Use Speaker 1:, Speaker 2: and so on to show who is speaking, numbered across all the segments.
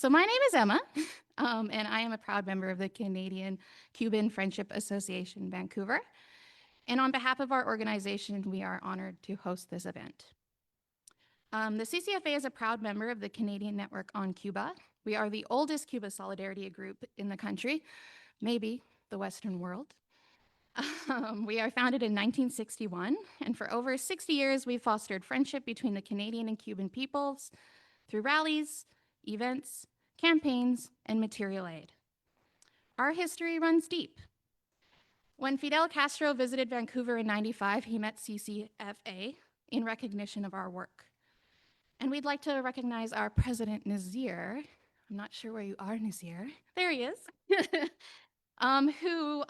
Speaker 1: So my name is Emma, and I am a proud member of the Canadian-Cuban Friendship Association, Vancouver. And on behalf of our organization, we are honored to host this event. The CCFA is a proud member of the Canadian Network on Cuba. We are the oldest Cuba solidarity group in the country, maybe the Western world. We are founded in 1961, and for over 60 years, we've fostered friendship between the Canadian and Cuban peoples through rallies, events, campaigns, and material aid. Our history runs deep. When Fidel Castro visited Vancouver in '95, he met CCFA in recognition of our work. And we'd like to recognize our president, Nazir. I'm not sure where you are, Nazir. There he is. who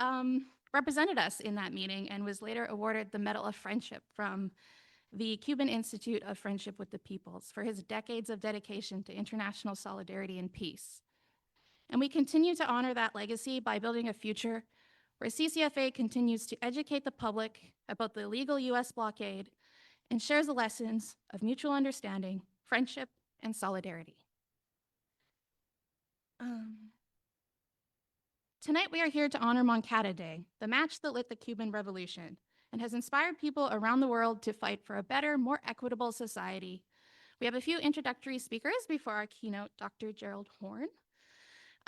Speaker 1: represented us in that meeting and was later awarded the Medal of Friendship from the Cuban Institute of Friendship with the Peoples for his decades of dedication to international solidarity and peace. And we continue to honor that legacy by building a future where CCFA continues to educate the public about the illegal US blockade and shares the lessons of mutual understanding, friendship, and solidarity. Tonight we are here to honor Moncada Day, the match that lit the Cuban Revolution and has inspired people around the world to fight for a better, more equitable society. We have a few introductory speakers before our keynote, Dr. Gerald Horne.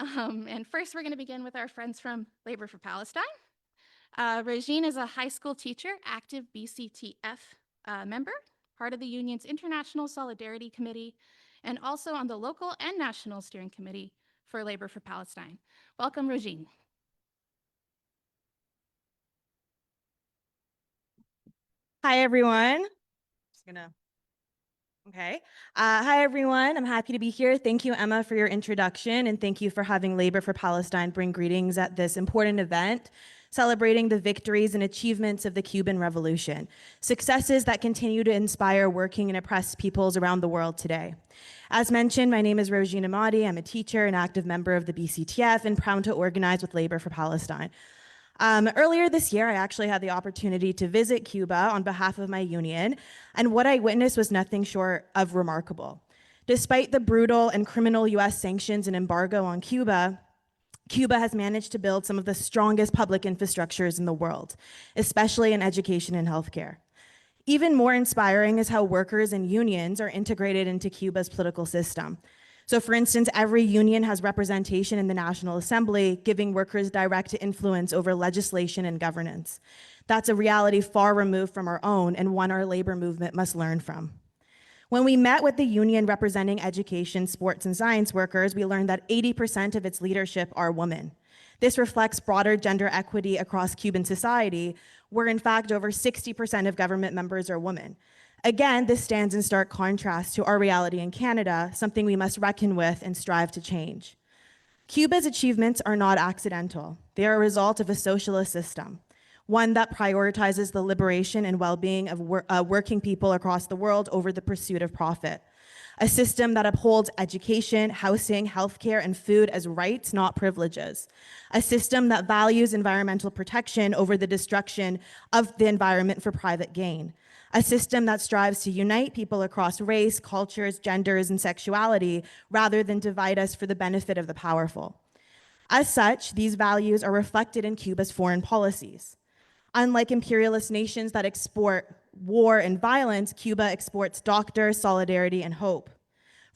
Speaker 1: And first, we're going to begin with our friends from Labor for Palestine. Regine is a high school teacher, active BCTF member, part of the union's International Solidarity Committee, and also on the local and national steering committee for Labor for Palestine. Welcome, Regine.
Speaker 2: Hi, everyone. Hi, everyone. I'm happy to be here. Thank you, Emma, for your introduction, and thank you for having Labor for Palestine bring greetings at this important event, celebrating the victories and achievements of the Cuban Revolution, successes that continue to inspire working and oppressed peoples around the world today. As mentioned, my name is Rosina Mahdi. I'm a teacher and active member of the BCTF and proud to organize with Labor for Palestine. Earlier this year, I actually had the opportunity to visit Cuba on behalf of my union, and what I witnessed was nothing short of remarkable. Despite the brutal and criminal US sanctions and embargo on Cuba, Cuba has managed to build some of the strongest public infrastructures in the world, especially in education and healthcare. Even more inspiring is how workers and unions are integrated into Cuba's political system. So for instance, every union has representation in the National Assembly, giving workers direct influence over legislation and governance. That's a reality far removed from our own and one our labor movement must learn from. When we met with the union representing education, sports, and science workers, we learned that 80% of its leadership are women. This reflects broader gender equity across Cuban society, where in fact over 60% of government members are women. Again, this stands in stark contrast to our reality in Canada, something we must reckon with and strive to change. Cuba's achievements are not accidental. They are a result of a socialist system, one that prioritizes the liberation and well-being of working people across the world over the pursuit of profit. A system that upholds education, housing, healthcare, and food as rights, not privileges. A system that values environmental protection over the destruction of the environment for private gain. A system that strives to unite people across race, cultures, genders, and sexuality, rather than divide us for the benefit of the powerful. As such, these values are reflected in Cuba's foreign policies. Unlike imperialist nations that export war and violence, Cuba exports doctor, solidarity, and hope.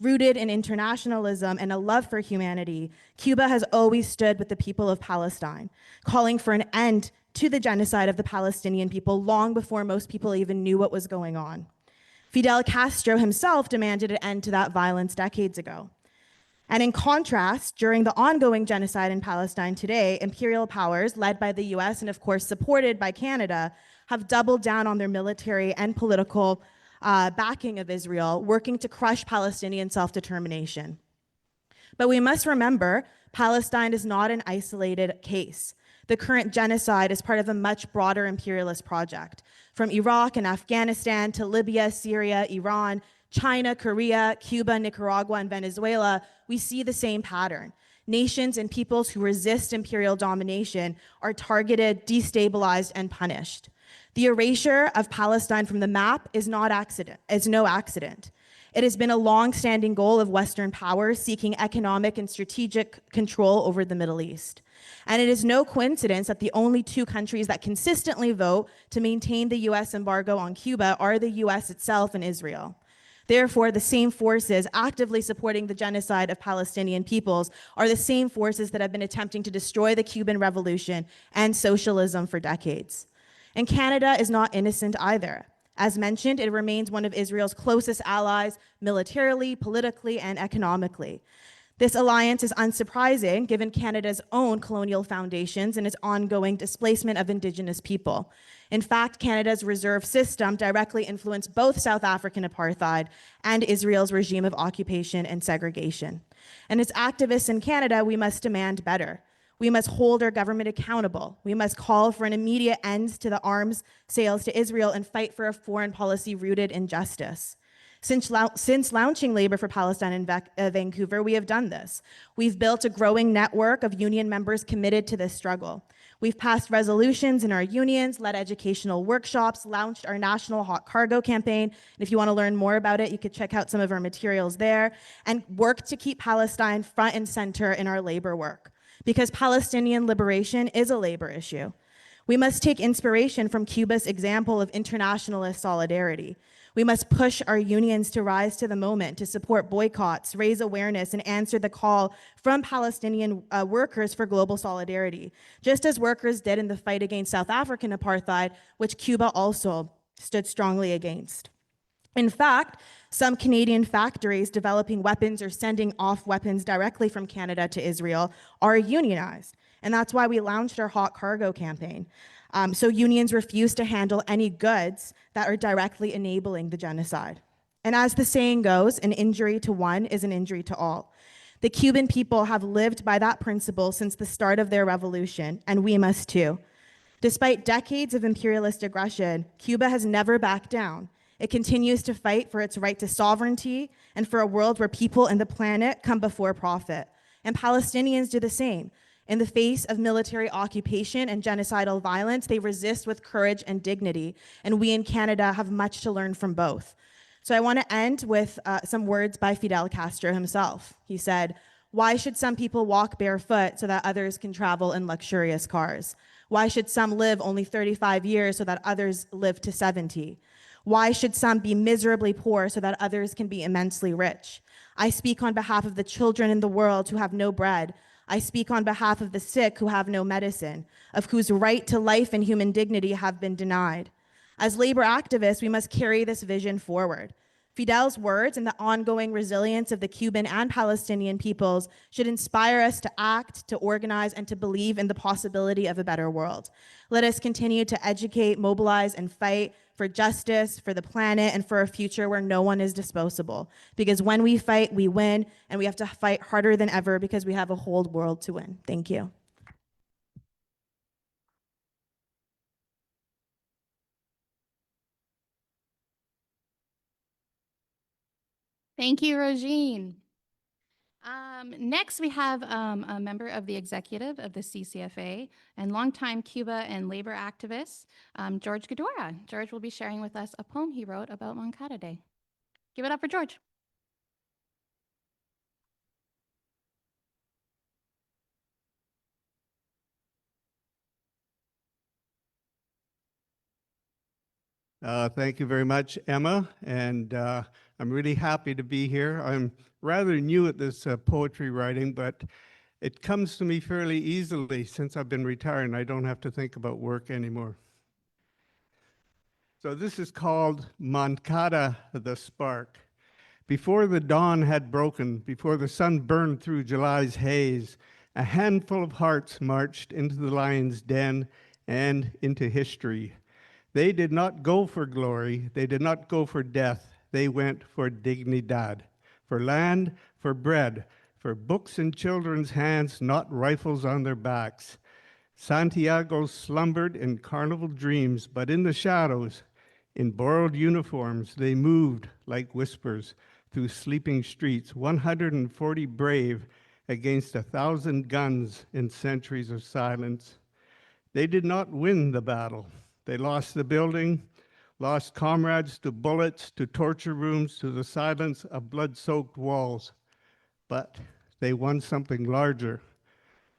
Speaker 2: Rooted in internationalism and a love for humanity, Cuba has always stood with the people of Palestine, calling for an end to the genocide of the Palestinian people long before most people even knew what was going on. Fidel Castro himself demanded an end to that violence decades ago. And in contrast, during the ongoing genocide in Palestine today, imperial powers, led by the US and of course supported by Canada, have doubled down on their military and political backing of Israel, working to crush Palestinian self-determination. But we must remember, Palestine is not an isolated case. The current genocide is part of a much broader imperialist project. From Iraq and Afghanistan to Libya, Syria, Iran, China, Korea, Cuba, Nicaragua, and Venezuela, we see the same pattern. Nations and peoples who resist imperial domination are targeted, destabilized, and punished. The erasure of Palestine from the map is no accident. It has been a long-standing goal of Western powers seeking economic and strategic control over the Middle East. And it is no coincidence that the only two countries that consistently vote to maintain the US embargo on Cuba are the US itself and Israel. Therefore, the same forces actively supporting the genocide of Palestinian peoples are the same forces that have been attempting to destroy the Cuban Revolution and socialism for decades. And Canada is not innocent either. As mentioned, it remains one of Israel's closest allies militarily, politically, and economically. This alliance is unsurprising given Canada's own colonial foundations and its ongoing displacement of Indigenous people. In fact, Canada's reserve system directly influenced both South African apartheid and Israel's regime of occupation and segregation. And as activists in Canada, we must demand better. We must hold our government accountable. We must call for an immediate end to the arms sales to Israel and fight for a foreign policy rooted in justice. Since launching Labor for Palestine in Vancouver, we have done this. We've built a growing network of union members committed to this struggle. We've passed resolutions in our unions, led educational workshops, launched our national hot cargo campaign. And if you want to learn more about it, you could check out some of our materials there, and worked to keep Palestine front and center in our labor work, because Palestinian liberation is a labor issue. We must take inspiration from Cuba's example of internationalist solidarity. We must push our unions to rise to the moment, to support boycotts, raise awareness, and answer the call from Palestinian workers for global solidarity, just as workers did in the fight against South African apartheid, which Cuba also stood strongly against. In fact, some Canadian factories developing weapons or sending off weapons directly from Canada to Israel are unionized. And that's why we launched our hot cargo campaign. So unions refuse to handle any goods that are directly enabling the genocide. And as the saying goes, an injury to one is an injury to all. The Cuban people have lived by that principle since the start of their revolution, and we must too. Despite decades of imperialist aggression, Cuba has never backed down. It continues to fight for its right to sovereignty and for a world where people and the planet come before profit. And Palestinians do the same. In the face of military occupation and genocidal violence, they resist with courage and dignity. And we in Canada have much to learn from both. So I want to end with some words by Fidel Castro himself. He said, "Why should some people walk barefoot so that others can travel in luxurious cars? Why should some live only 35 years so that others live to 70? Why should some be miserably poor so that others can be immensely rich? I speak on behalf of the children in the world who have no bread. I speak on behalf of the sick who have no medicine, of whose right to life and human dignity have been denied. As labor activists, we must carry this vision forward. Fidel's words and the ongoing resilience of the Cuban and Palestinian peoples should inspire us to act, to organize, and to believe in the possibility of a better world. Let us continue to educate, mobilize, and fight for justice, for the planet, and for a future where no one is disposable. Because when we fight, we win, and we have to fight harder than ever because we have a whole world to win. Thank you.
Speaker 1: Thank you, Rogine. Next, we have a member of the executive of the CCFA and longtime Cuba and labor activist, George Godora. George will be sharing with us a poem he wrote about Moncada Day. Give it up for George.
Speaker 3: Thank you very much, Emma, and I'm really happy to be here. I'm rather new at this poetry writing, but it comes to me fairly easily since I've been retired and I don't have to think about work anymore. So this is called Moncada the Spark. Before the dawn had broken, before the sun burned through July's haze, a handful of hearts marched into the lion's den and into history. They did not go for glory, they did not go for death, they went for dignidad, for land, for bread, for books in children's hands, not rifles on their backs. Santiago slumbered in carnival dreams, but in the shadows, in borrowed uniforms, they moved like whispers through sleeping streets, 140 brave against 1,000 guns in centuries of silence. They did not win the battle. They lost the building, lost comrades to bullets, to torture rooms, to the silence of blood-soaked walls. But they won something larger,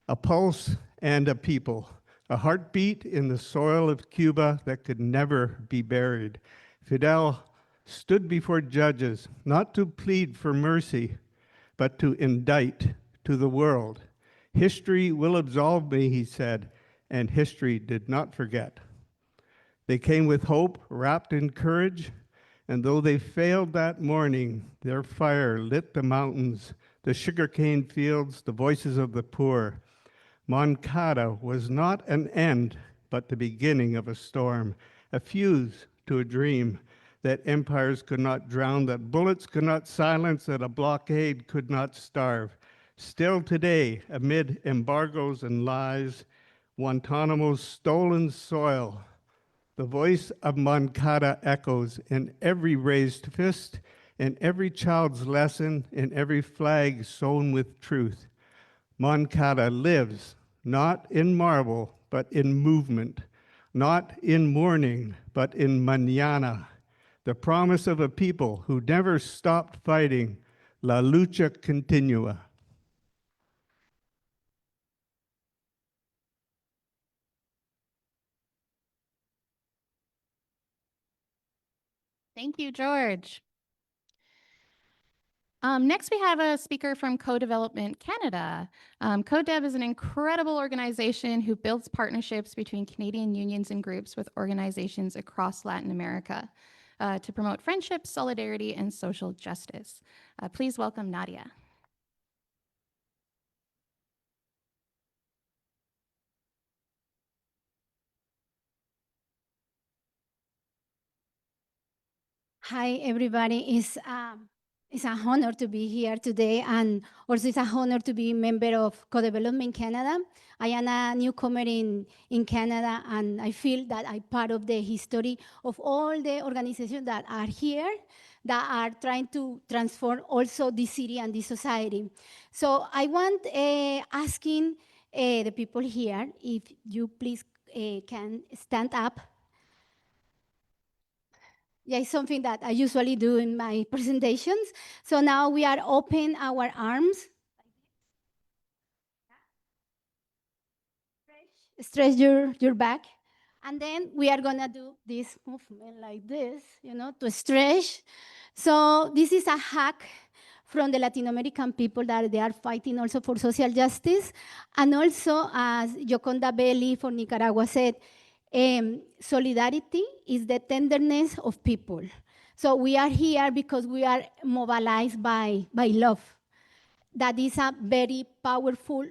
Speaker 3: a pulse and a people, a heartbeat in the soil of Cuba that could never be buried. Fidel stood before judges, not to plead for mercy, but to indict to the world. History will absolve me, he said, and history did not forget. They came with hope, wrapped in courage, and though they failed that morning, their fire lit the mountains, the sugarcane fields, the voices of the poor. Moncada was not an end, but the beginning of a storm, a fuse to a dream that empires could not drown, that bullets could not silence, that a blockade could not starve. Still today, amid embargoes and lies, Guantanamo's stolen soil, the voice of Moncada echoes in every raised fist, in every child's lesson, in every flag sewn with truth. Moncada lives, not in marble, but in movement, not in mourning, but in mañana, the promise of a people who never stopped fighting. La lucha continua.
Speaker 1: Thank you, George. Next, we have a speaker from Co-Development Canada. CoDev is an incredible organization who builds partnerships between Canadian unions and groups with organizations across Latin America to promote friendship, solidarity, and social justice. Please welcome Nadia.
Speaker 4: Hi, everybody. It's an honor to be here today, and also it's an honor to be a member of Co-Development Canada. I am a newcomer in Canada, and I feel that I'm part of the history of all the organizations that are here that are trying to transform also this city and this society. So I want asking the people here if you please can stand up. Yeah, it's something that I usually do in my presentations. So now we are open our arms. Stretch your back. And then we are gonna do this movement like this, to stretch. So this is a hack from the Latin American people that they are fighting also for social justice. And also, as Yoconda Belli for Nicaragua said, solidarity is the tenderness of people. So we are here because we are mobilized by love. That is a very powerful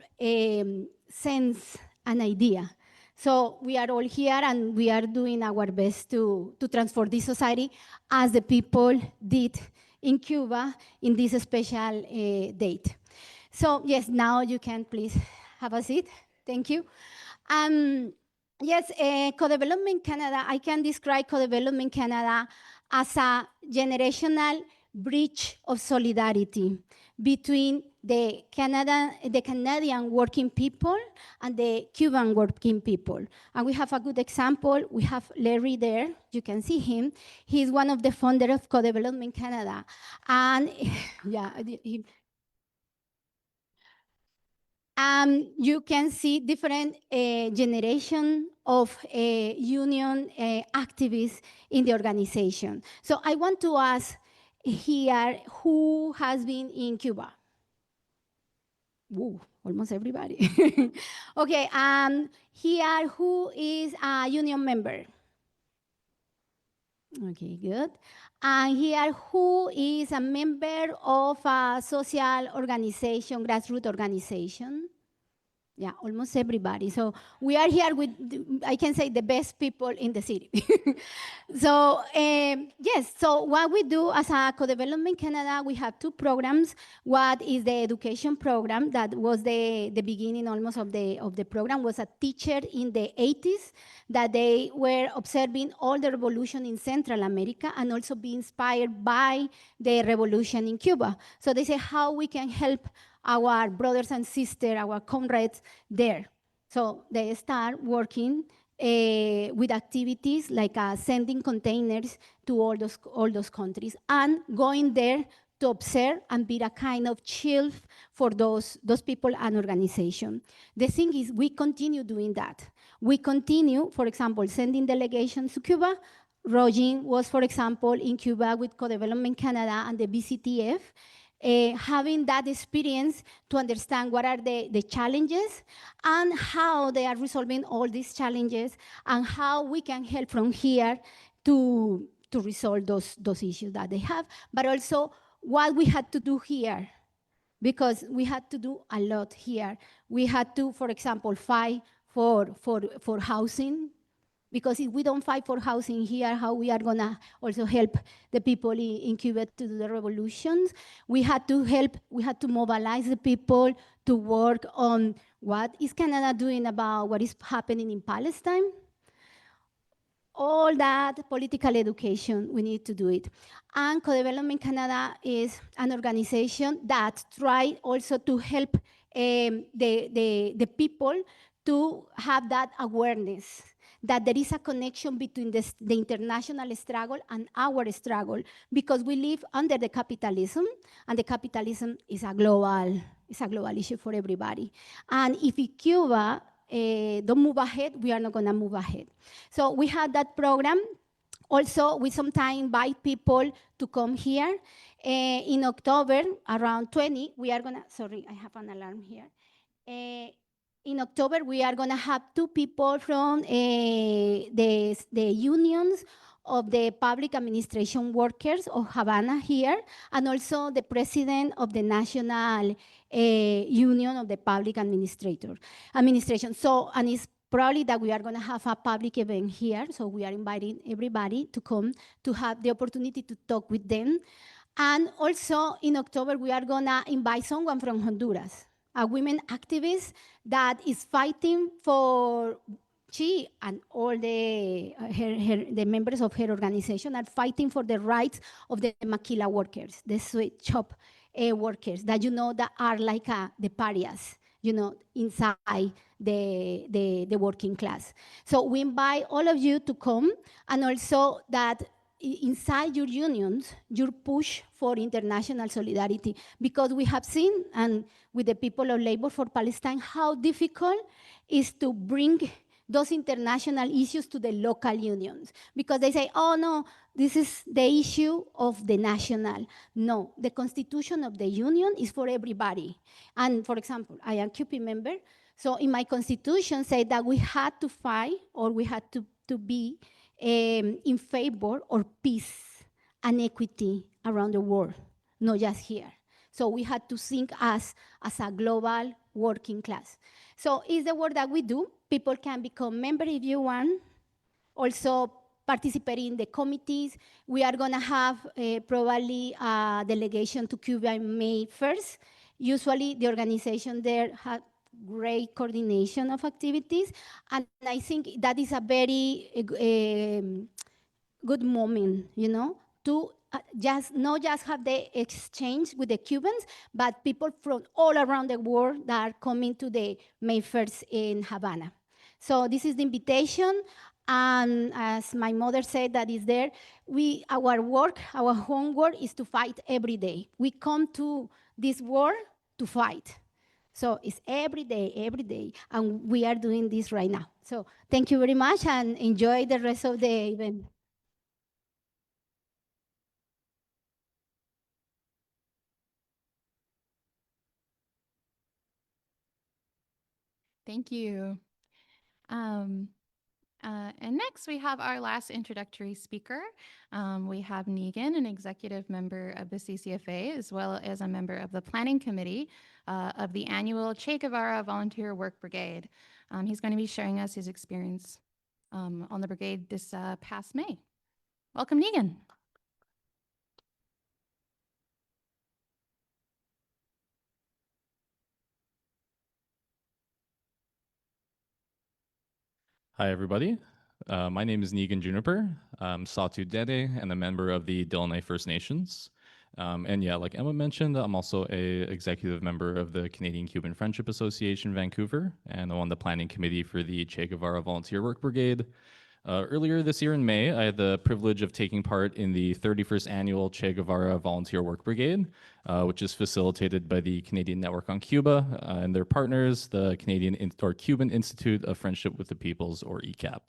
Speaker 4: sense and idea. So we are all here and we are doing our best to transform this society as the people did in Cuba in this special date. So yes, now you can please have a seat. Thank you. Yes, Co-Development Canada, I can describe Co-Development Canada as a generational bridge of solidarity between the Canadian working people and the Cuban working people. And we have a good example. We have Larry there. You can see him. He's one of the founders of Co-Development Canada. And yeah, you can see different generation of union activists in the organization. So I want to ask here, who has been in Cuba? Ooh, almost everybody. Okay, here, who is a union member? Okay, good. And here, who is a member of a social organization, grassroots organization? Yeah, almost everybody. So we are here with, I can say, the best people in the city. So yes, so what we do as a Co-Development Canada, we have two programs. What is the education program? That was the beginning almost of the program, was a teacher in the 80s that they were observing all the revolution in Central America and also be inspired by the revolution in Cuba. So they say how we can help our brothers and sisters, our comrades there. So they start working with activities like sending containers to all those countries and going there to observe and be a kind of shield for those people and organization. The thing is, we continue doing that. We continue, for example, sending delegations to Cuba. Rogin was, for example, in Cuba with Co-Development Canada and the BCTF, having that experience to understand what are the challenges and how they are resolving all these challenges and how we can help from here to resolve those issues that they have, but also what we had to do here, because we had to do a lot here. We had to, for example, fight for housing, because if we don't fight for housing here, how we are gonna also help the people in Cuba to do the revolutions? We had to mobilize the people to work on what is Canada doing about what is happening in Palestine. All that political education, we need to do it. And Co-Development Canada is an organization that tries also to help the people to have that awareness that there is a connection between the international struggle and our struggle, because we live under the capitalism, and the capitalism is a global issue for everybody. And if Cuba don't move ahead, we are not going to move ahead. So we had that program. Also, we sometimes invite people to come here. In October, around 20, we are going to, sorry, I have an alarm here. In October, we are going to have 2 people from the unions of the public administration workers of Havana here, and also the president of the National Union of the Public Administration. So, and it's probably that we are going to have a public event here, so we are inviting everybody to come to have the opportunity to talk with them. And also in October, we are going to invite someone from Honduras, a women activist that is fighting for, she and all the members of her organization are fighting for the rights of the maquila workers, the sweet shop workers that that are like the pariahs, inside the working class. So we invite all of you to come, and also that inside your unions, your push for international solidarity, because we have seen, and with the people of Labor for Palestine, how difficult it is to bring those international issues to the local unions, because they say, oh no, this is the issue of the national. No, the constitution of the union is for everybody. And for example, I am QP member, so in my constitution say that we had to fight, or we had to be in favor of peace and equity around the world, not just here. So we had to think as a global working class. So it's the work that we do. People can become member if you want. Also participate in the committees. We are gonna have probably a delegation to Cuba on May 1st. Usually the organization there has great coordination of activities, and I think that is a very good moment, to not just have the exchange with the Cubans, but people from all around the world that are coming to the May 1st in Havana. So this is the invitation, and as my mother said that is there, our homework is to fight every day. We come to this war to fight. So it's every day, and we are doing this right now. So thank you very much, and enjoy the rest of the event.
Speaker 1: Thank you. And next, we have our last introductory speaker. We have Negan, an executive member of the CCFA, as well as a member of the planning committee of the annual Che Guevara Volunteer Work Brigade. He's going to be sharing us his experience on the brigade this past May. Welcome, Negan.
Speaker 5: Hi, everybody. My name is Negan Juniper. I'm Satu Dede and a member of the Delaunay First Nations. And yeah, like Emma mentioned, I'm also a executive member of the Canadian-Cuban Friendship Association, Vancouver, and I'm on the planning committee for the Che Guevara Volunteer Work Brigade. Earlier this year in May, I had the privilege of taking part in the 31st annual Che Guevara Volunteer Work Brigade, which is facilitated by the Canadian Network on Cuba and their partners, the Cuban Institute of Friendship with the Peoples, or ECAP.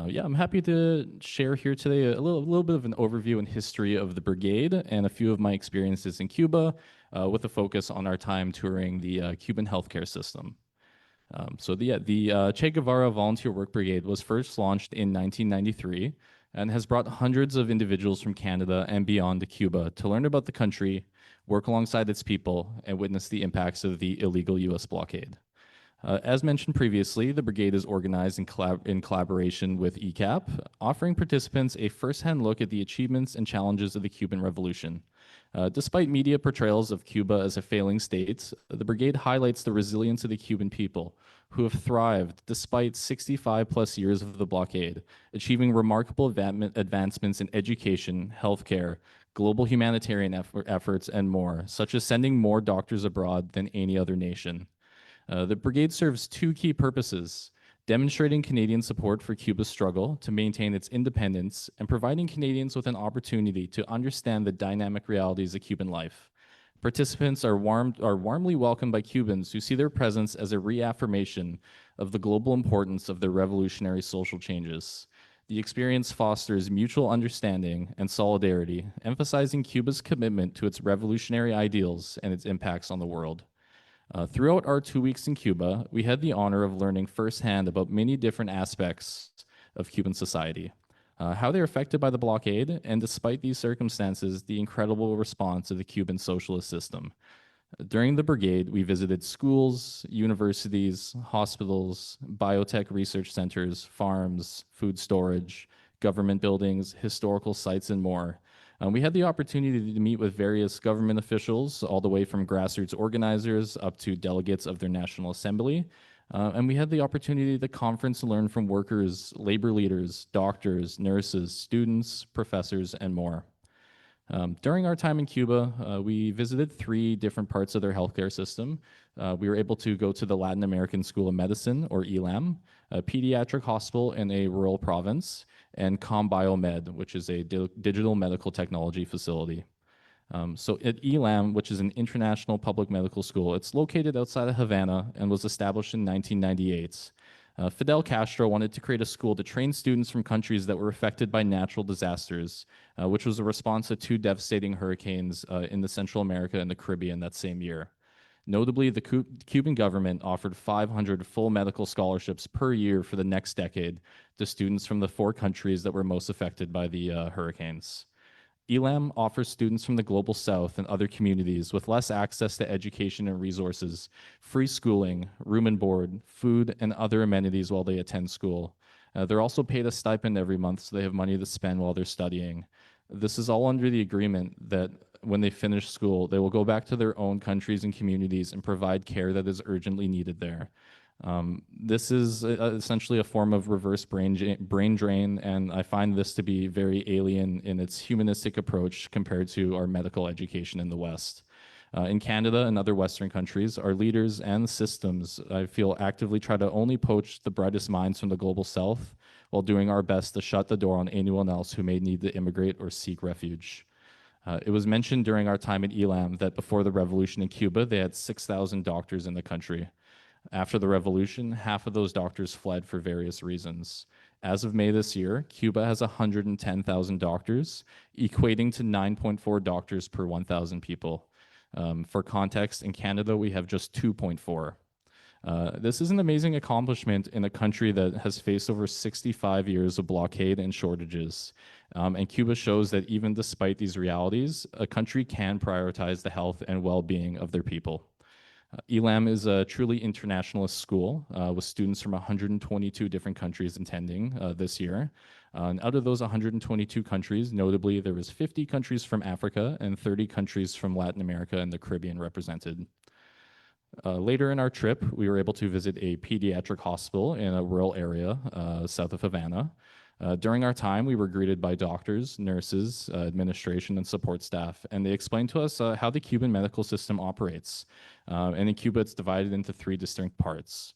Speaker 5: Yeah, I'm happy to share here today a little bit of an overview and history of the brigade and a few of my experiences in Cuba, with a focus on our time touring the Cuban healthcare system. The Che Guevara Volunteer Work Brigade was first launched in 1993 and has brought hundreds of individuals from Canada and beyond to Cuba to learn about the country, work alongside its people, and witness the impacts of the illegal U.S. blockade. As mentioned previously, the brigade is organized in collaboration with ECAP, offering participants a first-hand look at the achievements and challenges of the Cuban Revolution. Despite media portrayals of Cuba as a failing state, the brigade highlights the resilience of the Cuban people, who have thrived despite 65 plus years of the blockade, achieving remarkable advancements in education, healthcare, global humanitarian efforts, and more, such as sending more doctors abroad than any other nation. The brigade serves two key purposes: demonstrating Canadian support for Cuba's struggle to maintain its independence and providing Canadians with an opportunity to understand the dynamic realities of Cuban life. Participants are warmly welcomed by Cubans who see their presence as a reaffirmation of the global importance of their revolutionary social changes. The experience fosters mutual understanding and solidarity, emphasizing Cuba's commitment to its revolutionary ideals and its impacts on the world. Throughout our 2 weeks in Cuba, we had the honor of learning firsthand about many different aspects of Cuban society, how they're affected by the blockade, and despite these circumstances, the incredible response of the Cuban socialist system. During the brigade, we visited schools, universities, hospitals, biotech research centers, farms, food storage, government buildings, historical sites, and more. We had the opportunity to meet with various government officials, all the way from grassroots organizers up to delegates of their National Assembly. And we had the opportunity to conference and learn from workers, labor leaders, doctors, nurses, students, professors, and more. During our time in Cuba, we visited 3 different parts of their healthcare system. We were able to go to the Latin American School of Medicine, or ELAM, a pediatric hospital in a rural province, and CombBioMed, which is a digital medical technology facility. So at ELAM, which is an international public medical school, it's located outside of Havana and was established in 1998. Fidel Castro wanted to create a school to train students from countries that were affected by natural disasters, which was a response to 2 devastating hurricanes in the Central America and the Caribbean that same year. Notably, the Cuban government offered 500 full medical scholarships per year for the next decade to students from the 4 countries that were most affected by the hurricanes. ELAM offers students from the Global South and other communities with less access to education and resources, free schooling, room and board, food, and other amenities while they attend school. They're also paid a stipend every month, so they have money to spend while they're studying. This is all under the agreement that when they finish school, they will go back to their own countries and communities and provide care that is urgently needed there. This is essentially a form of reverse brain drain, and I find this to be very alien in its humanistic approach compared to our medical education in the West. In Canada and other Western countries, our leaders and systems, I feel, actively try to only poach the brightest minds from the Global South while doing our best to shut the door on anyone else who may need to immigrate or seek refuge. It was mentioned during our time at ELAM that before the revolution in Cuba, they had 6,000 doctors in the country. After the revolution, half of those doctors fled for various reasons. As of May this year, Cuba has 110,000 doctors, equating to 9.4 doctors per 1,000 people. For context, in Canada, we have just 2.4. This is an amazing accomplishment in a country that has faced over 65 years of blockade and shortages. And Cuba shows that even despite these realities, a country can prioritize the health and well-being of their people. ELAM is a truly internationalist school with students from 122 different countries attending this year. And out of those 122 countries, notably, there was 50 countries from Africa and 30 countries from Latin America and the Caribbean represented. Later in our trip, we were able to visit a pediatric hospital in a rural area south of Havana. During our time, we were greeted by doctors, nurses, administration, and support staff, and they explained to us how the Cuban medical system operates. And in Cuba, it's divided into 3 distinct parts.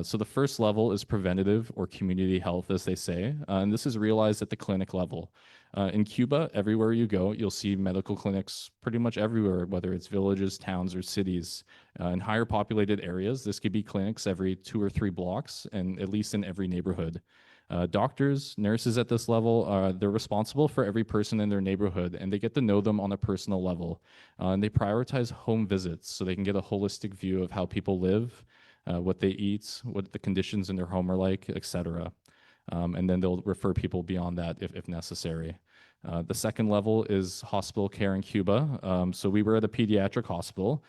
Speaker 5: So the first level is preventative or community health, as they say, and this is realized at the clinic level. In Cuba, everywhere you go, you'll see medical clinics pretty much everywhere, whether it's villages, towns, or cities. In higher populated areas, this could be clinics every 2 or 3 blocks, and at least in every neighborhood. Doctors, nurses at this level, they're responsible for every person in their neighborhood, and they get to know them on a personal level. And they prioritize home visits so they can get a holistic view of how people live, what they eat, what the conditions in their home are like, etc. And then they'll refer people beyond that if necessary. The second level is hospital care in Cuba. So we were at a pediatric hospital.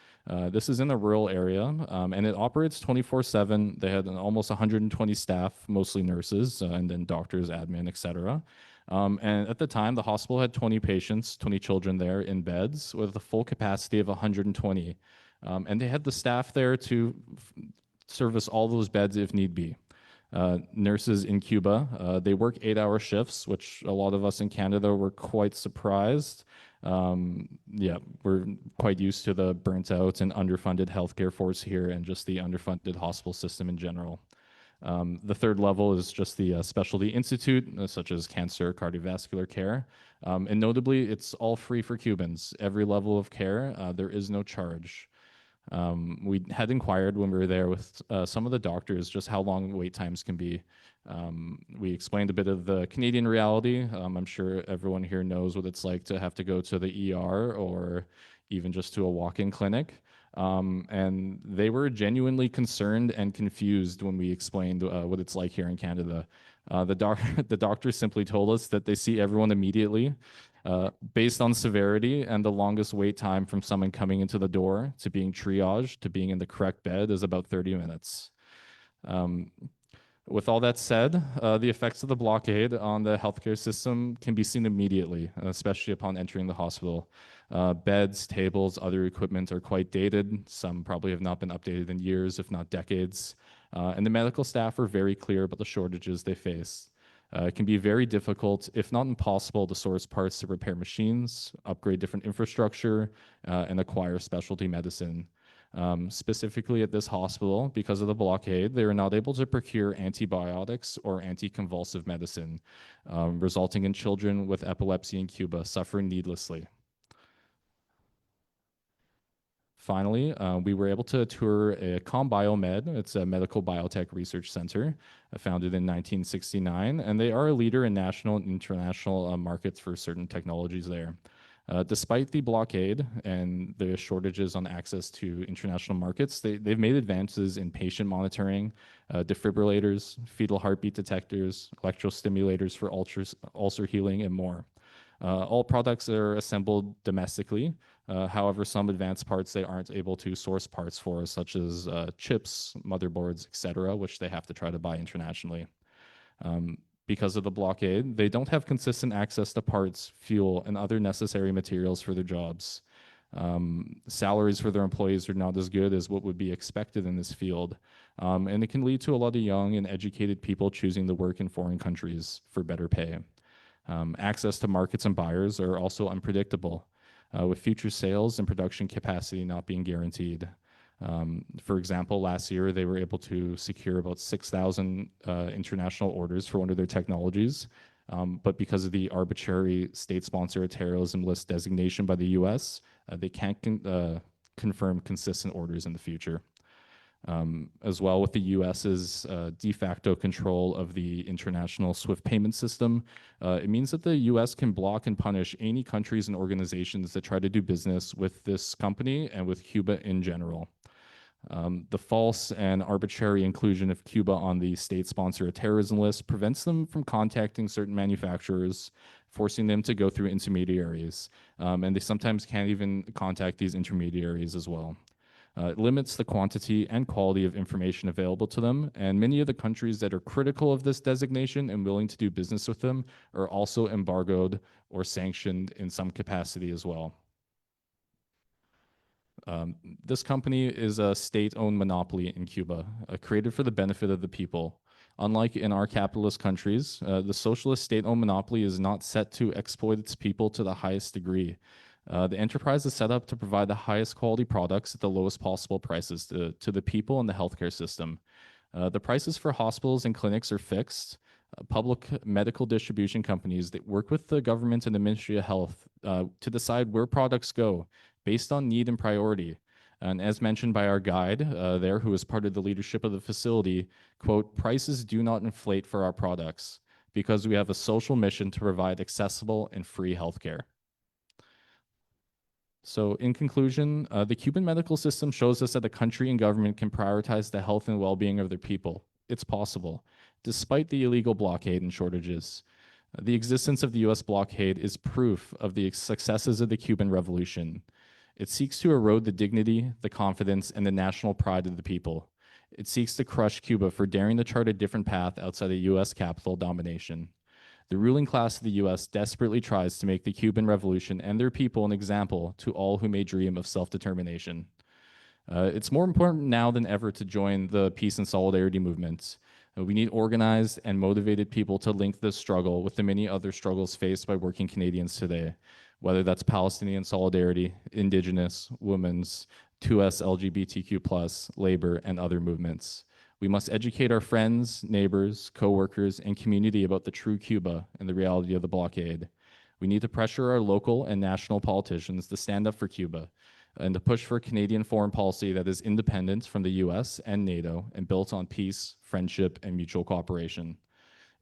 Speaker 5: This is in a rural area, and it operates 24/7. They had almost 120 staff, mostly nurses, and then doctors, admin, etc. And at the time, the hospital had 20 patients, 20 children there in beds with a full capacity of 120. And they had the staff there to service all those beds if need be. Nurses in Cuba, they work 8-hour shifts, which a lot of us in Canada were quite surprised. Yeah, we're quite used to the burnt out and underfunded healthcare force here and just the underfunded hospital system in general. The third level is just the specialty institute, such as cancer, cardiovascular care. And notably, it's all free for Cubans. Every level of care, there is no charge. We had inquired when we were there with some of the doctors just how long wait times can be. We explained a bit of the Canadian reality. I'm sure everyone here knows what it's like to have to go to the ER or even just to a walk-in clinic. And they were genuinely concerned and confused when we explained what it's like here in Canada. The doctors simply told us that they see everyone immediately, based on severity, and the longest wait time from someone coming into the door to being triaged to being in the correct bed is about 30 minutes. With all that said, the effects of the blockade on the healthcare system can be seen immediately, especially upon entering the hospital. Beds, tables, other equipment are quite dated. Some probably have not been updated in years, if not decades. And the medical staff are very clear about the shortages they face. It can be very difficult, if not impossible, to source parts to repair machines, upgrade different infrastructure, and acquire specialty medicine. Specifically at this hospital, because of the blockade, they were not able to procure antibiotics or anticonvulsive medicine, resulting in children with epilepsy in Cuba suffering needlessly. Finally, we were able to tour a CombioMed. It's a medical biotech research center founded in 1969, and they are a leader in national and international markets for certain technologies there. Despite the blockade and the shortages on access to international markets, they've made advances in patient monitoring, defibrillators, fetal heartbeat detectors, electrostimulators for ulcer healing, and more. All products are assembled domestically. However, some advanced parts they aren't able to source parts for, such as chips, motherboards, etc., which they have to try to buy internationally. Because of the blockade, they don't have consistent access to parts, fuel, and other necessary materials for their jobs. Salaries for their employees are not as good as what would be expected in this field. And it can lead to a lot of young and educated people choosing to work in foreign countries for better pay. Access to markets and buyers are also unpredictable, with future sales and production capacity not being guaranteed. For example, last year they were able to secure about 6,000 international orders for one of their technologies, but because of the arbitrary state-sponsored terrorism list designation by the US, they can't confirm consistent orders in the future. As well, with the US's de facto control of the international SWIFT payment system, it means that the US can block and punish any countries and organizations that try to do business with this company and with Cuba in general. The false and arbitrary inclusion of Cuba on the state-sponsored terrorism list prevents them from contacting certain manufacturers, forcing them to go through intermediaries, and they sometimes can't even contact these intermediaries as well. It limits the quantity and quality of information available to them, and many of the countries that are critical of this designation and willing to do business with them are also embargoed or sanctioned in some capacity as well. This company is a state-owned monopoly in Cuba, created for the benefit of the people. Unlike in our capitalist countries, the socialist state-owned monopoly is not set to exploit its people to the highest degree. The enterprise is set up to provide the highest quality products at the lowest possible prices to the people in the healthcare system. The prices for hospitals and clinics are fixed. Public medical distribution companies that work with the government and the Ministry of Health to decide where products go based on need and priority. And as mentioned by our guide there, who is part of the leadership of the facility, quote, prices do not inflate for our products because we have a social mission to provide accessible and free healthcare. So in conclusion, the Cuban medical system shows us that the country and government can prioritize the health and well-being of their people. It's possible, despite the illegal blockade and shortages. The existence of the US blockade is proof of the successes of the Cuban Revolution. It seeks to erode the dignity, the confidence, and the national pride of the people. It seeks to crush Cuba for daring to chart a different path outside of US capital domination. The ruling class of the US desperately tries to make the Cuban Revolution and their people an example to all who may dream of self-determination. It's more important now than ever to join the peace and solidarity movements. We need organized and motivated people to link this struggle with the many other struggles faced by working Canadians today, whether that's Palestinian solidarity, Indigenous, women's, 2S LGBTQ+, labor, and other movements. We must educate our friends, neighbors, coworkers, and community about the true Cuba and the reality of the blockade. We need to pressure our local and national politicians to stand up for Cuba and to push for a Canadian foreign policy that is independent from the US and NATO and built on peace, friendship, and mutual cooperation.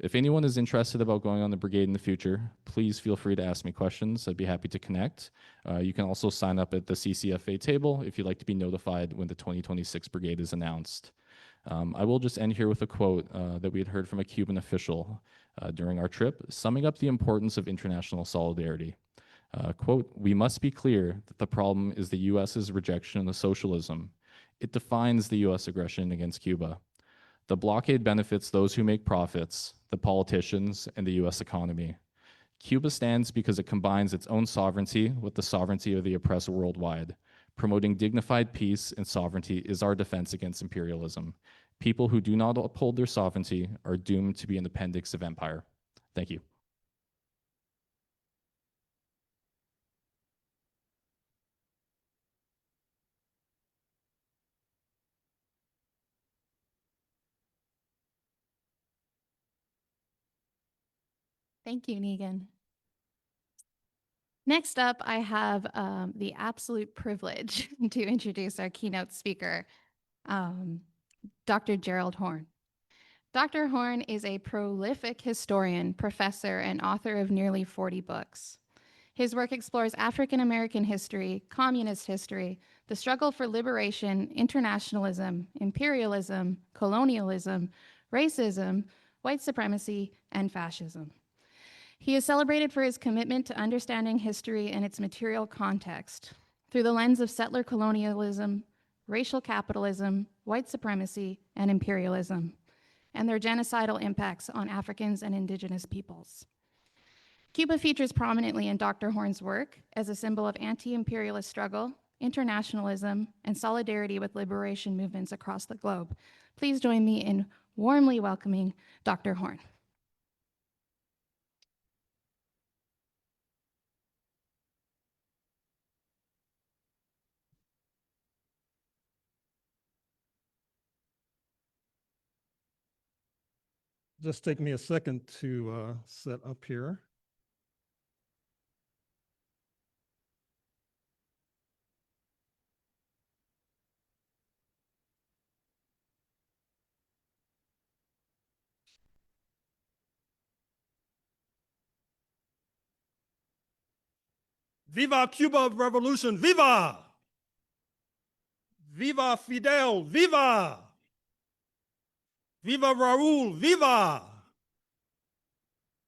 Speaker 5: If anyone is interested about going on the Brigade in the future, please feel free to ask me questions. I'd be happy to connect. You can also sign up at the CCFA table if you'd like to be notified when the 2026 Brigade is announced. I will just end here with a quote that we had heard from a Cuban official during our trip, summing up the importance of international solidarity. Quote, we must be clear that the problem is the US's rejection of socialism. It defines the US aggression against Cuba. The blockade benefits those who make profits, the politicians, and the US economy. Cuba stands because it combines its own sovereignty with the sovereignty of the oppressed worldwide. Promoting dignified peace and sovereignty is our defense against imperialism. People who do not uphold their sovereignty are doomed to be an appendix of empire. Thank you.
Speaker 1: Thank you, Negan. Next up, I have the absolute privilege to introduce our keynote speaker, Dr. Gerald Horne. Dr. Horne is a prolific historian, professor, and author of nearly 40 books. His work explores African American history, communist history, the struggle for liberation, internationalism, imperialism, colonialism, racism, white supremacy, and fascism. He is celebrated for his commitment to understanding history in its material context through the lens of settler colonialism, racial capitalism, white supremacy, and imperialism, and their genocidal impacts on Africans and Indigenous peoples. Cuba features prominently in Dr. Horne's work as a symbol of anti-imperialist struggle, internationalism, and solidarity with liberation movements across the globe. Please join me in warmly welcoming Dr. Horne.
Speaker 6: Just take me a second to set up here. Viva Cuba Revolution, viva! Viva Fidel, viva! Viva Raúl, viva!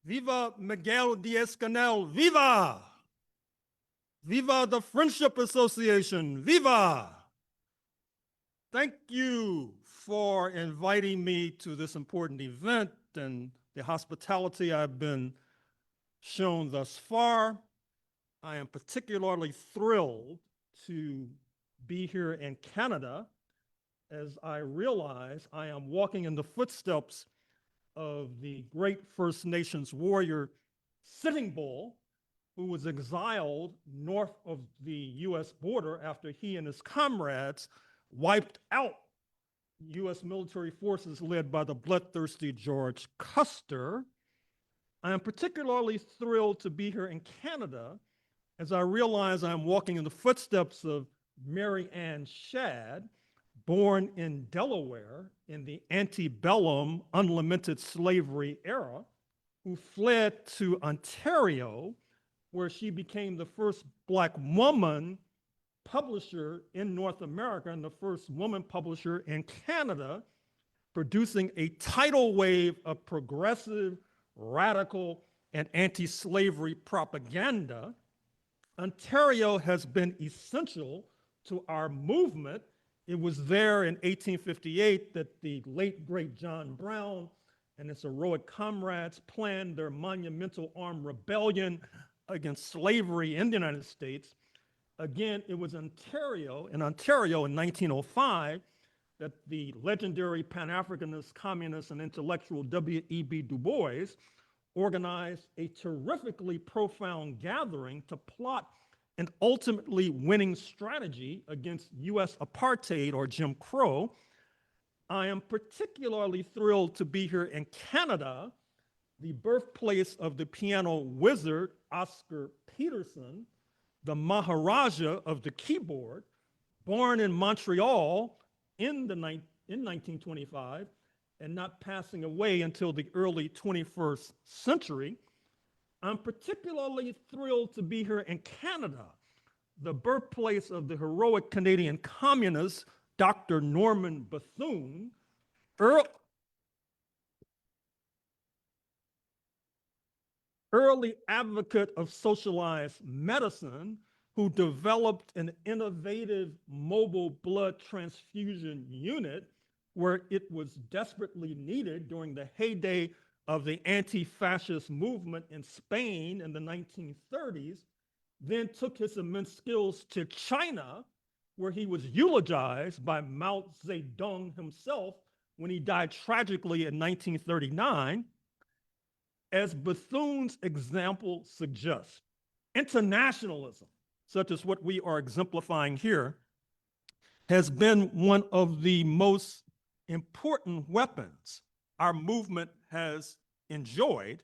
Speaker 6: Viva Miguel Diaz-Canel, viva! Viva the Friendship Association, viva! Thank you for inviting me to this important event and the hospitality I've been shown thus far. I am particularly thrilled to be here in Canada as I realize I am walking in the footsteps of the great First Nations warrior Sitting Bull, who was exiled north of the US border after he and his comrades wiped out US military forces led by the bloodthirsty George Custer. I am particularly thrilled to be here in Canada as I realize I'm walking in the footsteps of Mary Ann Shadd, born in Delaware in the antebellum unlimited slavery era, who fled to Ontario, where she became the first Black woman publisher in North America and the first woman publisher in Canada, producing a tidal wave of progressive, radical, and anti-slavery propaganda. Ontario has been essential to our movement. It was there in 1858 that the late, great John Brown and his heroic comrades planned their monumental armed rebellion against slavery in the United States. Again, it was in Ontario in 1905 that the legendary Pan-Africanist, communist, and intellectual W.E.B. Du Bois organized a terrifically profound gathering to plot an ultimately winning strategy against US apartheid or Jim Crow. I am particularly thrilled to be here in Canada, the birthplace of the piano wizard Oscar Peterson, the Maharaja of the keyboard, born in Montreal in 1925 and not passing away until the early 21st century. I'm particularly thrilled to be here in Canada, the birthplace of the heroic Canadian communist, Dr. Norman Bethune, early advocate of socialized medicine, who developed an innovative mobile blood transfusion unit where it was desperately needed during the heyday of the anti-fascist movement in Spain in the 1930s, then took his immense skills to China, where he was eulogized by Mao Zedong himself when he died tragically in 1939. As Bethune's example suggests, internationalism, such as what we are exemplifying here, has been one of the most important weapons our movement has enjoyed,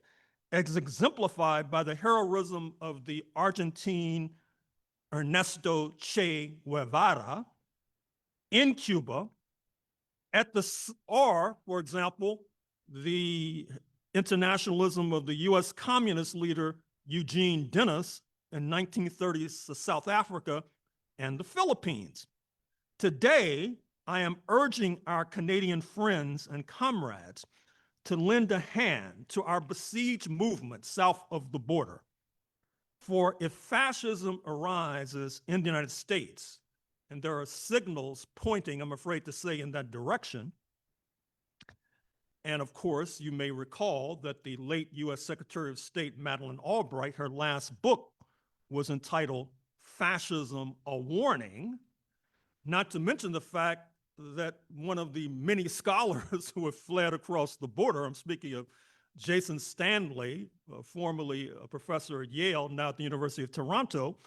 Speaker 6: as exemplified by the heroism of the Argentine Ernesto Che Guevara in Cuba, for example, the internationalism of the US communist leader Eugene Dennis in 1930s to South Africa and the Philippines. Today, I am urging our Canadian friends and comrades to lend a hand to our besieged movement south of the border. For if fascism arises in the United States, and there are signals pointing, I'm afraid to say, in that direction, and of course, you may recall that the late US Secretary of State, Madeleine Albright, her last book was entitled Fascism, A Warning, not to mention the fact that one of the many scholars who have fled across the border, I'm speaking of Jason Stanley, formerly a professor at Yale, now at the University of Toronto,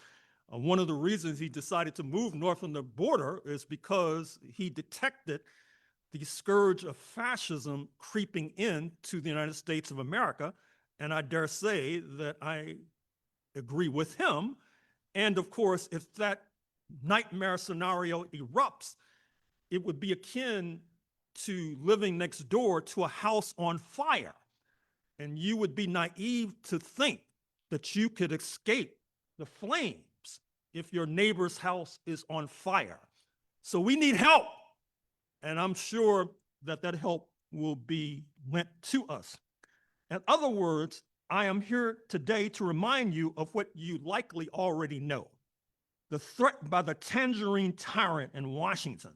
Speaker 6: one of the reasons he decided to move north on the border is because he detected the scourge of fascism creeping into the United States of America. And I dare say that I agree with him. And of course, if that nightmare scenario erupts, it would be akin to living next door to a house on fire. And you would be naive to think that you could escape the flames if your neighbor's house is on fire. So we need help. And I'm sure that that help will be lent to us. In other words, I am here today to remind you of what you likely already know. The threat by the tangerine tyrant in Washington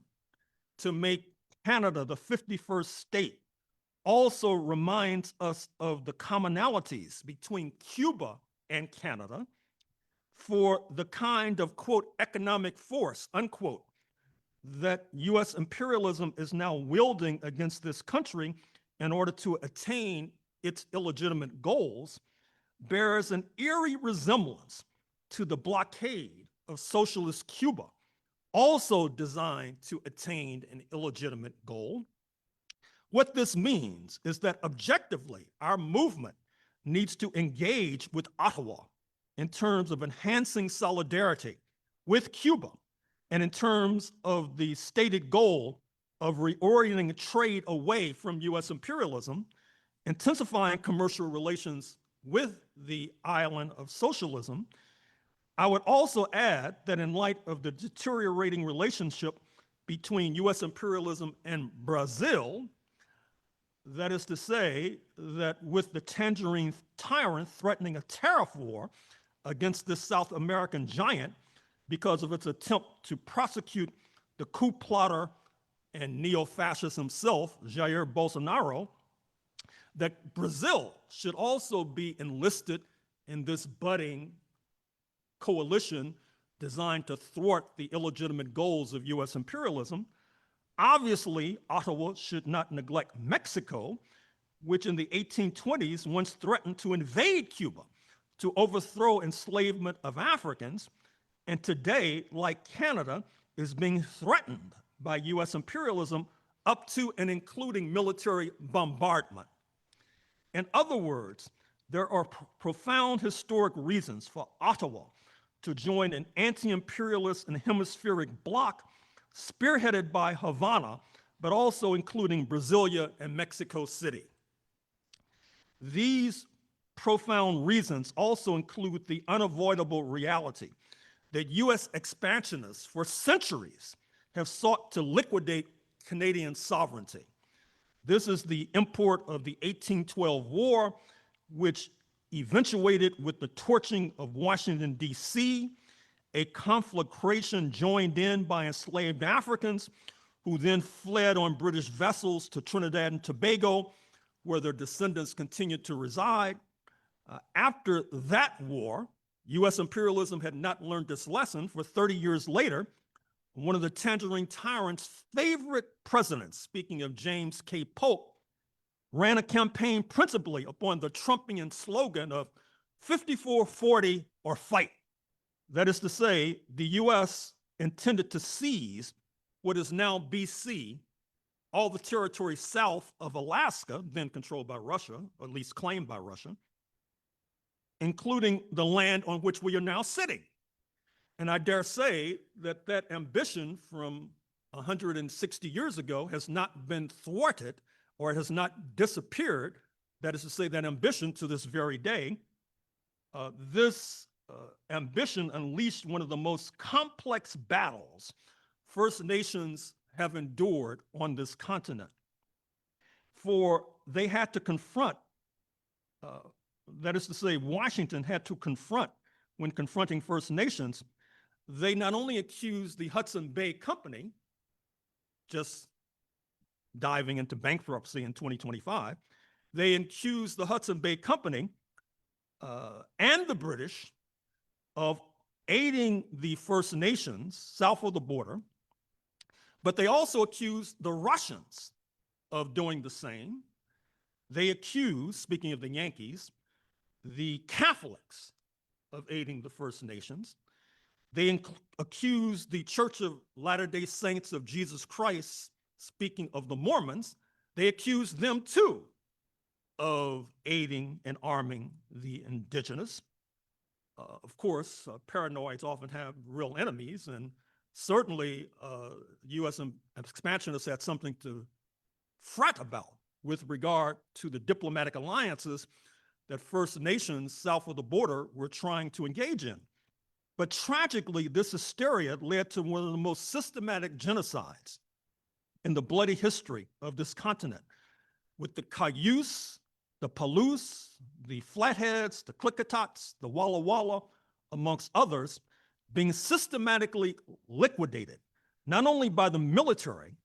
Speaker 6: to make Canada the 51st state also reminds us of the commonalities between Cuba and Canada for the kind of, quote, economic force, unquote, that US imperialism is now wielding against this country in order to attain its illegitimate goals bears an eerie resemblance to the blockade of socialist Cuba, also designed to attain an illegitimate goal. What this means is that objectively, our movement needs to engage with Ottawa in terms of enhancing solidarity with Cuba and in terms of the stated goal of reorienting trade away from US imperialism, intensifying commercial relations with the island of socialism. I would also add that in light of the deteriorating relationship between US imperialism and Brazil, that is to say, that with the tangerine tyrant threatening a tariff war against this South American giant because of its attempt to prosecute the coup plotter and neo-fascist himself, Jair Bolsonaro, that Brazil should also be enlisted in this budding coalition designed to thwart the illegitimate goals of US imperialism. Obviously, Ottawa should not neglect Mexico, which in the 1820s once threatened to invade Cuba to overthrow enslavement of Africans, and today, like Canada, is being threatened by US imperialism up to and including military bombardment. In other words, there are profound historic reasons for Ottawa to join an anti-imperialist and hemispheric bloc spearheaded by Havana, but also including Brasilia and Mexico City. These profound reasons also include the unavoidable reality that US expansionists for centuries have sought to liquidate Canadian sovereignty. This is the import of the 1812 war, which eventuated with the torching of Washington, D.C., a conflagration joined in by enslaved Africans who then fled on British vessels to Trinidad and Tobago, where their descendants continued to reside. After that war, US imperialism had not learned this lesson. For 30 years later, one of the tangerine tyrant's favorite presidents, speaking of James K. Polk, ran a campaign principally upon the Trumpian slogan of 54-40 or fight. That is to say, the US intended to seize what is now BC, all the territory south of Alaska, then controlled by Russia, or at least claimed by Russia, including the land on which we are now sitting. And I dare say that that ambition from 160 years ago has not been thwarted or has not disappeared. That is to say, that ambition to this very day. This ambition unleashed one of the most complex battles First Nations have endured on this continent. For they had to confront, that is to say, Washington had to confront, when confronting First Nations, they not only accused the Hudson Bay Company, just diving into bankruptcy in 2025, they accused the Hudson Bay Company and the British of aiding the First Nations south of the border, but they also accused the Russians of doing the same. They accused, speaking of the Yankees, the Catholics of aiding the First Nations. They accused the Church of Latter-day Saints of Jesus Christ, speaking of the Mormons, they accused them too of aiding and arming the indigenous. Of course, paranoids often have real enemies, and certainly US expansionists had something to fret about with regard to the diplomatic alliances that First Nations south of the border were trying to engage in. But tragically, this hysteria led to one of the most systematic genocides in the bloody history of this continent, with the Cayuse, the Palouse, the Flatheads, the Klickitats, the Walla Walla, amongst others, being systematically liquidated, not only by the military,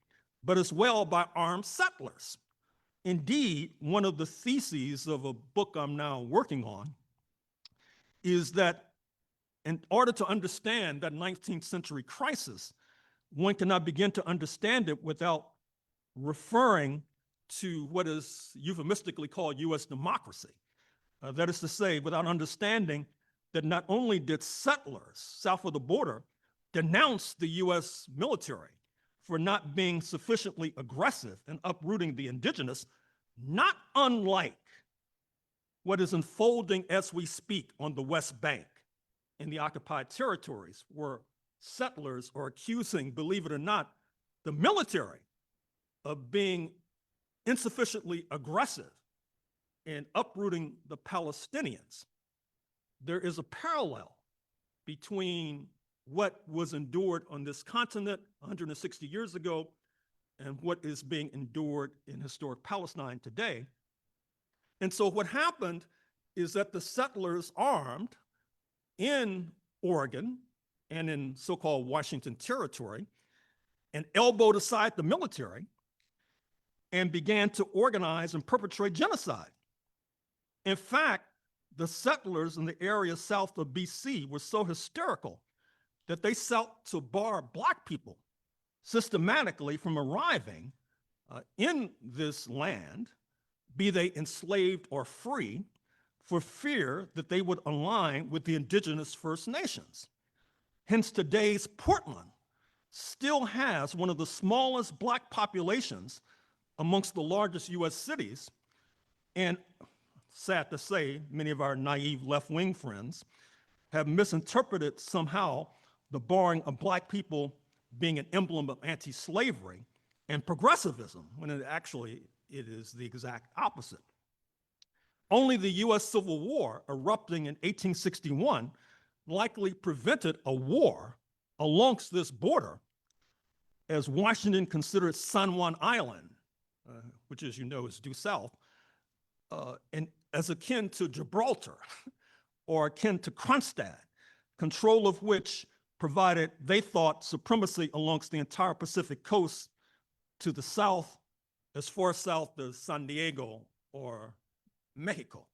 Speaker 6: but as well by armed settlers. Indeed, one of the theses of a book I'm now working on is that in order to understand that 19th century crisis, one cannot begin to understand it without referring to what is euphemistically called U.S. democracy. That is to say, without understanding that not only did settlers south of the border denounce the U.S. military for not being sufficiently aggressive in uprooting the indigenous, not unlike what is unfolding as we speak on the West Bank in the occupied territories, where settlers are accusing, believe it or not, the military of being insufficiently aggressive in uprooting the Palestinians. There is a parallel between what was endured on this continent 160 years ago and what is being endured in historic Palestine today. And so what happened is that the settlers armed in Oregon and in so-called Washington Territory and elbowed aside the military and began to organize and perpetrate genocide. In fact, the settlers in the area south of BC were so hysterical that they sought to bar Black people systematically from arriving in this land, be they enslaved or free, for fear that they would align with the indigenous First Nations. Hence, today's Portland still has one of the smallest Black populations amongst the largest US cities. And sad to say, many of our naive left-wing friends have misinterpreted somehow the barring of Black people being an emblem of anti-slavery and progressivism, when it is the exact opposite. Only the US Civil War erupting in 1861 likely prevented a war alongst this border, as Washington considered San Juan Island, which, as you know, is due south, and as akin to Gibraltar or akin to Kronstadt, control of which provided, they thought, supremacy alongst the entire Pacific coast to the south, as far south as San Diego or Mexico.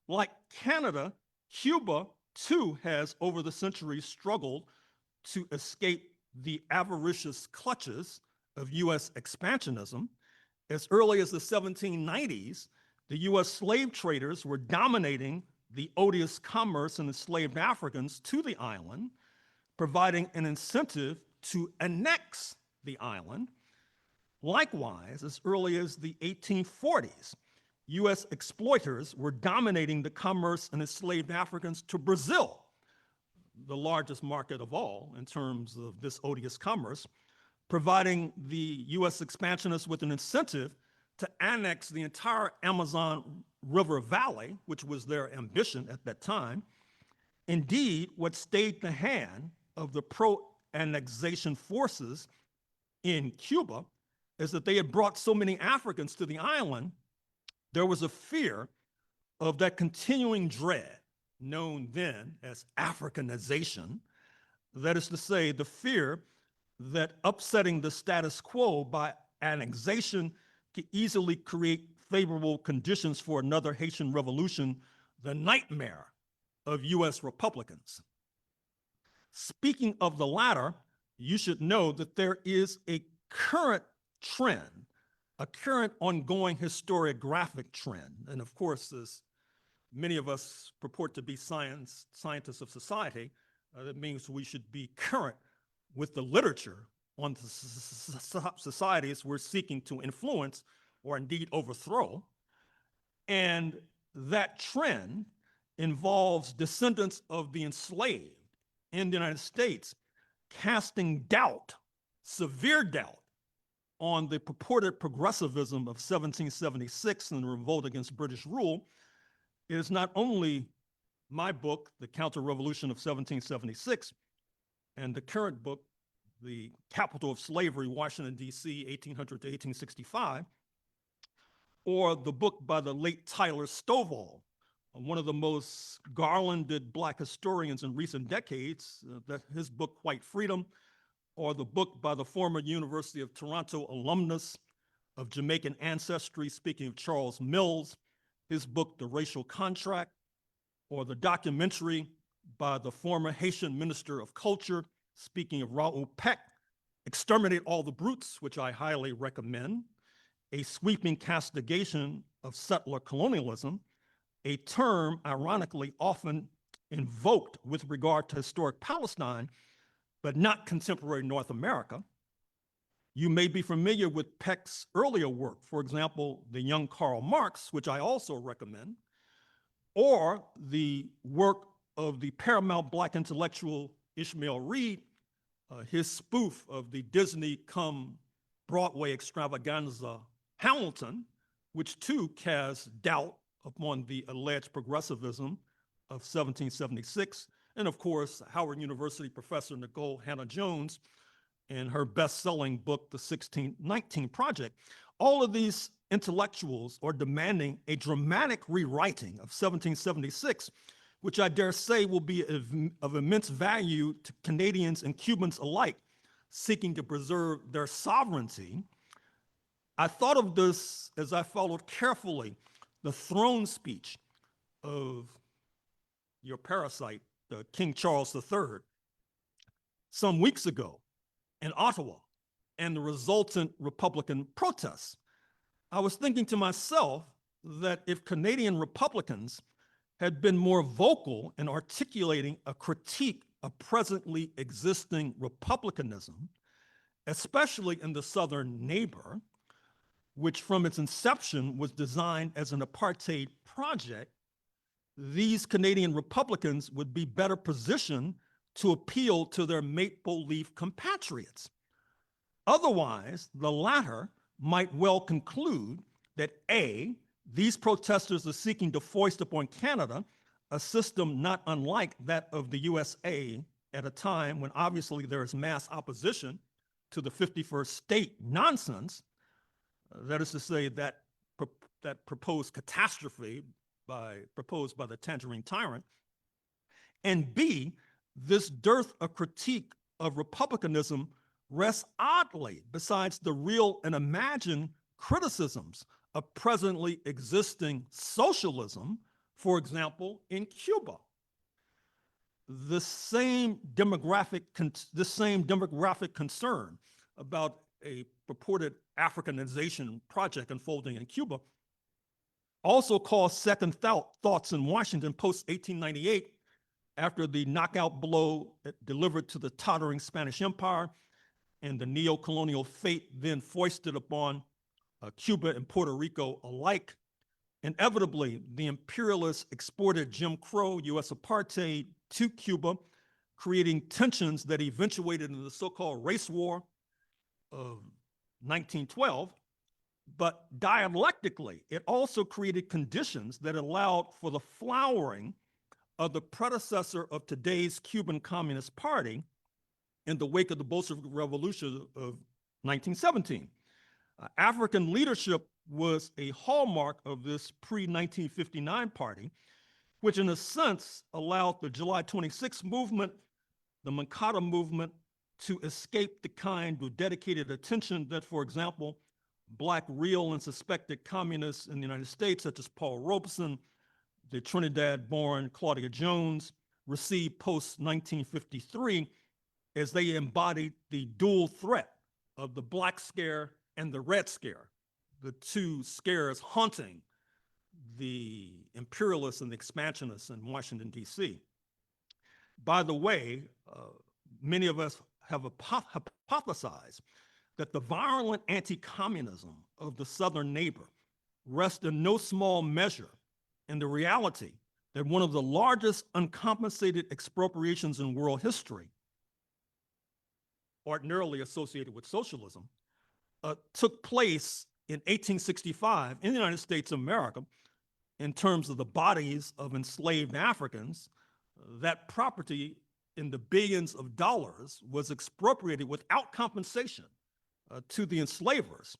Speaker 6: Like Canada, Cuba too has over the centuries struggled to escape the avaricious clutches of US expansionism. As early as the 1790s, the US slave traders were dominating the odious commerce and enslaved Africans to the island, providing an incentive to annex the island. Likewise, as early as the 1840s, US exploiters were dominating the commerce and enslaved Africans to Brazil, the largest market of all in terms of this odious commerce, providing the US expansionists with an incentive to annex the entire Amazon River Valley, which was their ambition at that time. Indeed, what stayed the hand of the pro-annexation forces in Cuba is that they had brought so many Africans to the island, there was a fear of that continuing dread, known then as Africanization. That is to say, the fear that upsetting the status quo by annexation could easily create favorable conditions for another Haitian revolution, the nightmare of US Republicans. Speaking of the latter, you should know that there is a current trend, a current ongoing historiographic trend. And of course, as many of us purport to be scientists of society, that means we should be current with the literature on the societies we're seeking to influence or indeed overthrow. And that trend involves descendants of the enslaved in the United States casting doubt, severe doubt, on the purported progressivism of 1776 and the revolt against British rule. It is not only my book, The Counter-Revolution of 1776, and the current book, The Capital of Slavery, Washington, D.C., 1800 to 1865, or the book by the late Tyler Stovall, one of the most garlanded Black historians in recent decades, his book, White Freedom, or the book by the former University of Toronto alumnus of Jamaican ancestry, speaking of Charles Mills, his book, The Racial Contract, or the documentary by the former Haitian Minister of Culture, speaking of Raoul Peck, Exterminate All the Brutes, which I highly recommend. a sweeping castigation of settler colonialism, a term ironically often invoked with regard to historic Palestine, but not contemporary North America. You may be familiar with Peck's earlier work, for example, The Young Karl Marx, which I also recommend, or the work of the paramount Black intellectual Ishmael Reed, his spoof of the Disney come Broadway extravaganza Hamilton, which too casts doubt upon the alleged progressivism of 1776. And of course, Howard University professor Nicole Hannah-Jones in her best-selling book, The 1619 Project. All of these intellectuals are demanding a dramatic rewriting of 1776, which I dare say will be of immense value to Canadians and Cubans alike seeking to preserve their sovereignty. I thought of this as I followed carefully the throne speech of your parasite, King Charles III, some weeks ago in Ottawa, and the resultant Republican protests. I was thinking to myself that if Canadian Republicans had been more vocal in articulating a critique of presently existing republicanism, especially in the southern neighbor, which from its inception was designed as an apartheid project, these Canadian Republicans would be better positioned to appeal to their maple leaf compatriots. Otherwise, the latter might well conclude that A, these protesters are seeking to foist upon Canada a system not unlike that of the USA at a time when obviously there is mass opposition to the 51st state nonsense, that is to say that proposed catastrophe proposed by the Tangerine Tyrant, and B, this dearth of critique of republicanism rests oddly besides the real and imagined criticisms of presently existing socialism, for example, in Cuba. This same demographic concern about a purported Africanization project unfolding in Cuba also caused second thoughts in Washington post-1898 after the knockout blow delivered to the tottering Spanish Empire and the neo-colonial fate then foisted upon Cuba and Puerto Rico alike. Inevitably, the imperialists exported Jim Crow, US apartheid to Cuba, creating tensions that eventuated in the so-called race war of 1912. But dialectically, it also created conditions that allowed for the flowering of the predecessor of today's Cuban Communist Party in the wake of the Bolshevik Revolution of 1917. African leadership was a hallmark of this pre-1959 party, which in a sense allowed the July 26 movement, the Moncada movement, to escape the kind of dedicated attention that, for example, Black real and suspected communists in the United States, such as Paul Robeson, the Trinidad-born Claudia Jones, received post-1953 as they embodied the dual threat of the Black Scare and the Red Scare, the two scares haunting the imperialists and the expansionists in Washington, D.C. By the way, many of us have hypothesized that the violent anti-communism of the southern neighbor rests in no small measure in the reality that one of the largest uncompensated expropriations in world history, ordinarily associated with socialism, took place in 1865 in the United States of America in terms of the bodies of enslaved Africans. That property in the billions of dollars was expropriated without compensation to the enslavers,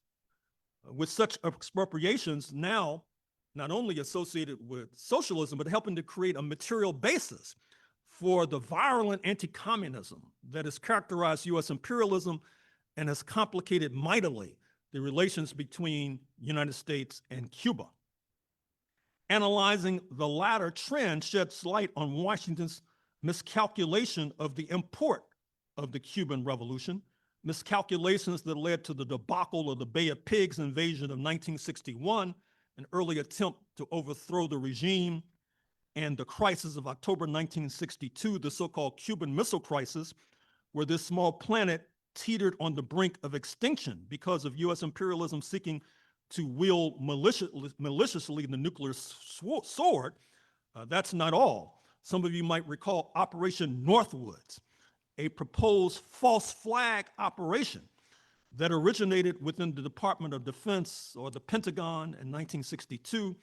Speaker 6: with such expropriations now not only associated with socialism, but helping to create a material basis for the violent anti-communism that has characterized US imperialism and has complicated mightily the relations between the United States and Cuba. Analyzing the latter trend sheds light on Washington's miscalculation of the import of the Cuban Revolution, miscalculations that led to the debacle of the Bay of Pigs invasion of 1961, an early attempt to overthrow the regime, and the crisis of October 1962, the so-called Cuban Missile Crisis, where this small planet teetered on the brink of extinction because of US imperialism seeking to wield maliciously the nuclear sword. That's not all. Some of you might recall Operation Northwoods, a proposed false flag operation that originated within the Department of Defense or the Pentagon in 1962.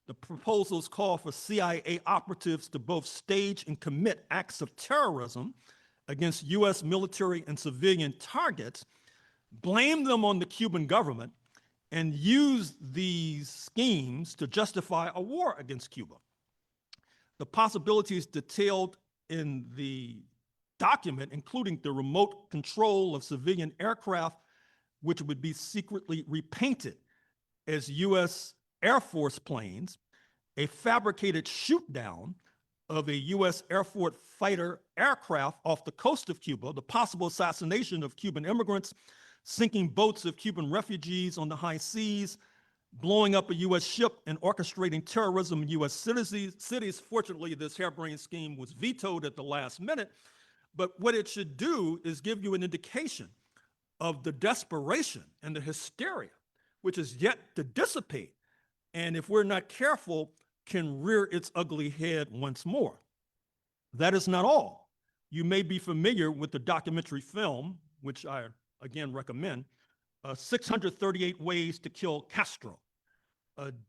Speaker 6: The proposals call for CIA operatives to both stage and commit acts of terrorism against US military and civilian targets, blame them on the Cuban government, and use these schemes to justify a war against Cuba. The possibilities detailed in the document, including the remote control of civilian aircraft, which would be secretly repainted as US Air Force planes, a fabricated shoot down of a US Air Force fighter aircraft off the coast of Cuba, the possible assassination of Cuban immigrants, sinking boats of Cuban refugees on the high seas, blowing up a US ship, and orchestrating terrorism in US cities. Fortunately, this harebrained scheme was vetoed at the last minute, but what it should do is give you an indication of the desperation and the hysteria, which is yet to dissipate, and if we're not careful, can rear its ugly head once more. That is not all. You may be familiar with the documentary film, which I again recommend, 638 Ways to Kill Castro,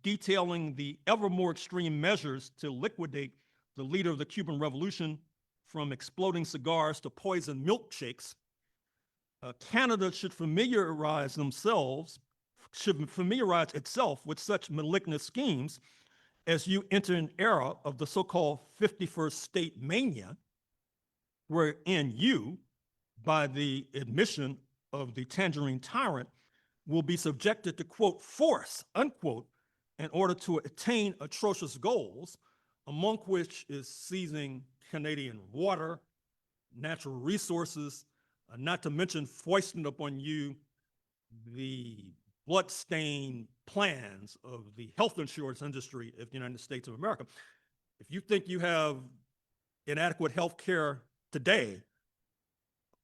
Speaker 6: detailing the ever more extreme measures to liquidate the leader of the Cuban Revolution, from exploding cigars to poison milkshakes. Canada should familiarize itself with such malignant schemes as you enter an era of the so-called 51st state mania, wherein you, by the admission of the tangerine tyrant, will be subjected to, quote, force, unquote, in order to attain atrocious goals, among which is seizing Canadian water, natural resources, not to mention foisting upon you the bloodstained plans of the health insurance industry of the United States of America. If you think you have inadequate health care today,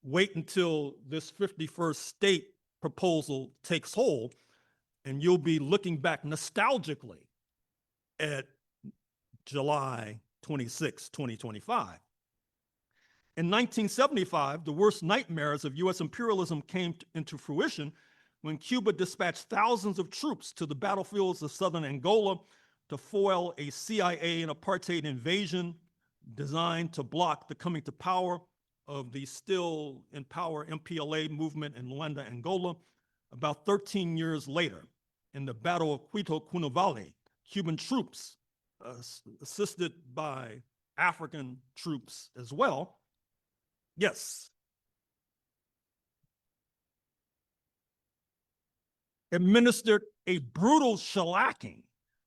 Speaker 6: wait until this 51st state proposal takes hold, and you'll be looking back nostalgically at July 26, 2025. In 1975, the worst nightmares of US imperialism came into fruition when Cuba dispatched thousands of troops to the battlefields of southern Angola to foil a CIA and apartheid invasion designed to block the coming to power of the still in power MPLA movement in Luanda, Angola. About 13 years later, in the Battle of Quito Cunavale, Cuban troops, assisted by African troops as well, yes, administered a brutal shellacking,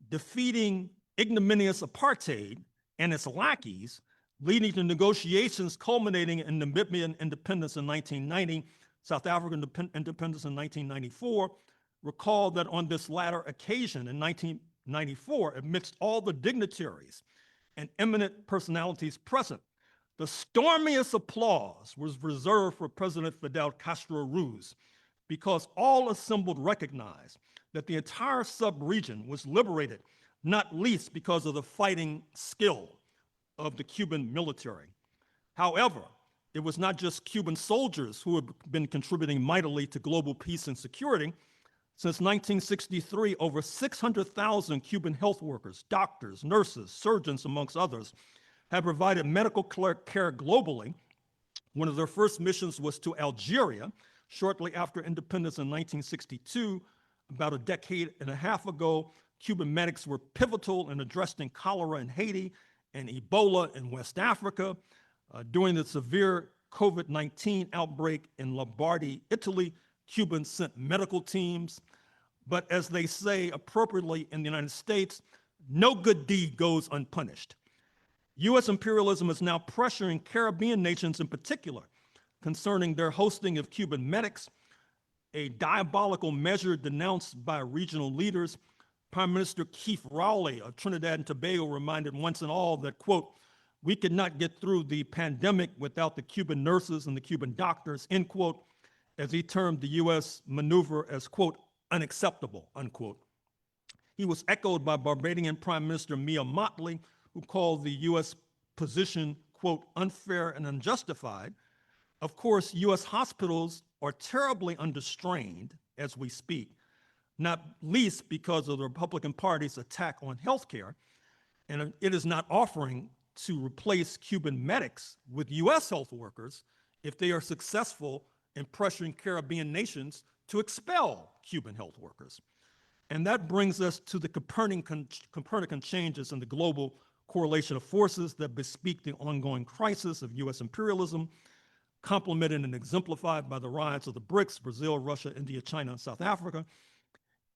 Speaker 6: defeating ignominious apartheid and its lackeys, leading to negotiations culminating in Namibian independence in 1990, South African independence in 1994. Recall that on this latter occasion in 1994, amidst all the dignitaries and eminent personalities present, the stormiest applause was reserved for President Fidel Castro Ruz, because all assembled recognized that the entire sub-region was liberated, not least because of the fighting skill of the Cuban military. However, it was not just Cuban soldiers who had been contributing mightily to global peace and security. Since 1963, over 600,000 Cuban health workers, doctors, nurses, surgeons, amongst others, have provided medical care globally. One of their first missions was to Algeria, shortly after independence in 1962. About a decade and a half ago, Cuban medics were pivotal in addressing cholera in Haiti and Ebola in West Africa. During the severe COVID-19 outbreak in Lombardy, Italy, Cubans sent medical teams. But as they say appropriately in the United States, no good deed goes unpunished. US imperialism is now pressuring Caribbean nations in particular concerning their hosting of Cuban medics, a diabolical measure denounced by regional leaders. Prime Minister Keith Rowley of Trinidad and Tobago reminded once and all that, quote, "We could not get through the pandemic without the Cuban nurses and the Cuban doctors," end quote, as he termed the U.S. maneuver as, quote, "unacceptable," unquote. He was echoed by Barbadian Prime Minister Mia Mottley, who called the U.S. position, quote, "unfair and unjustified." Of course, U.S. hospitals are terribly understrained as we speak, not least because of the Republican Party's attack on healthcare, and it is not offering to replace Cuban medics with U.S. health workers if they are successful in pressuring Caribbean nations to expel Cuban health workers. And that brings us to the Copernican changes in the global correlation of forces that bespeak the ongoing crisis of U.S. imperialism, complemented and exemplified by the rise of the BRICS, Brazil, Russia, India, China, and South Africa.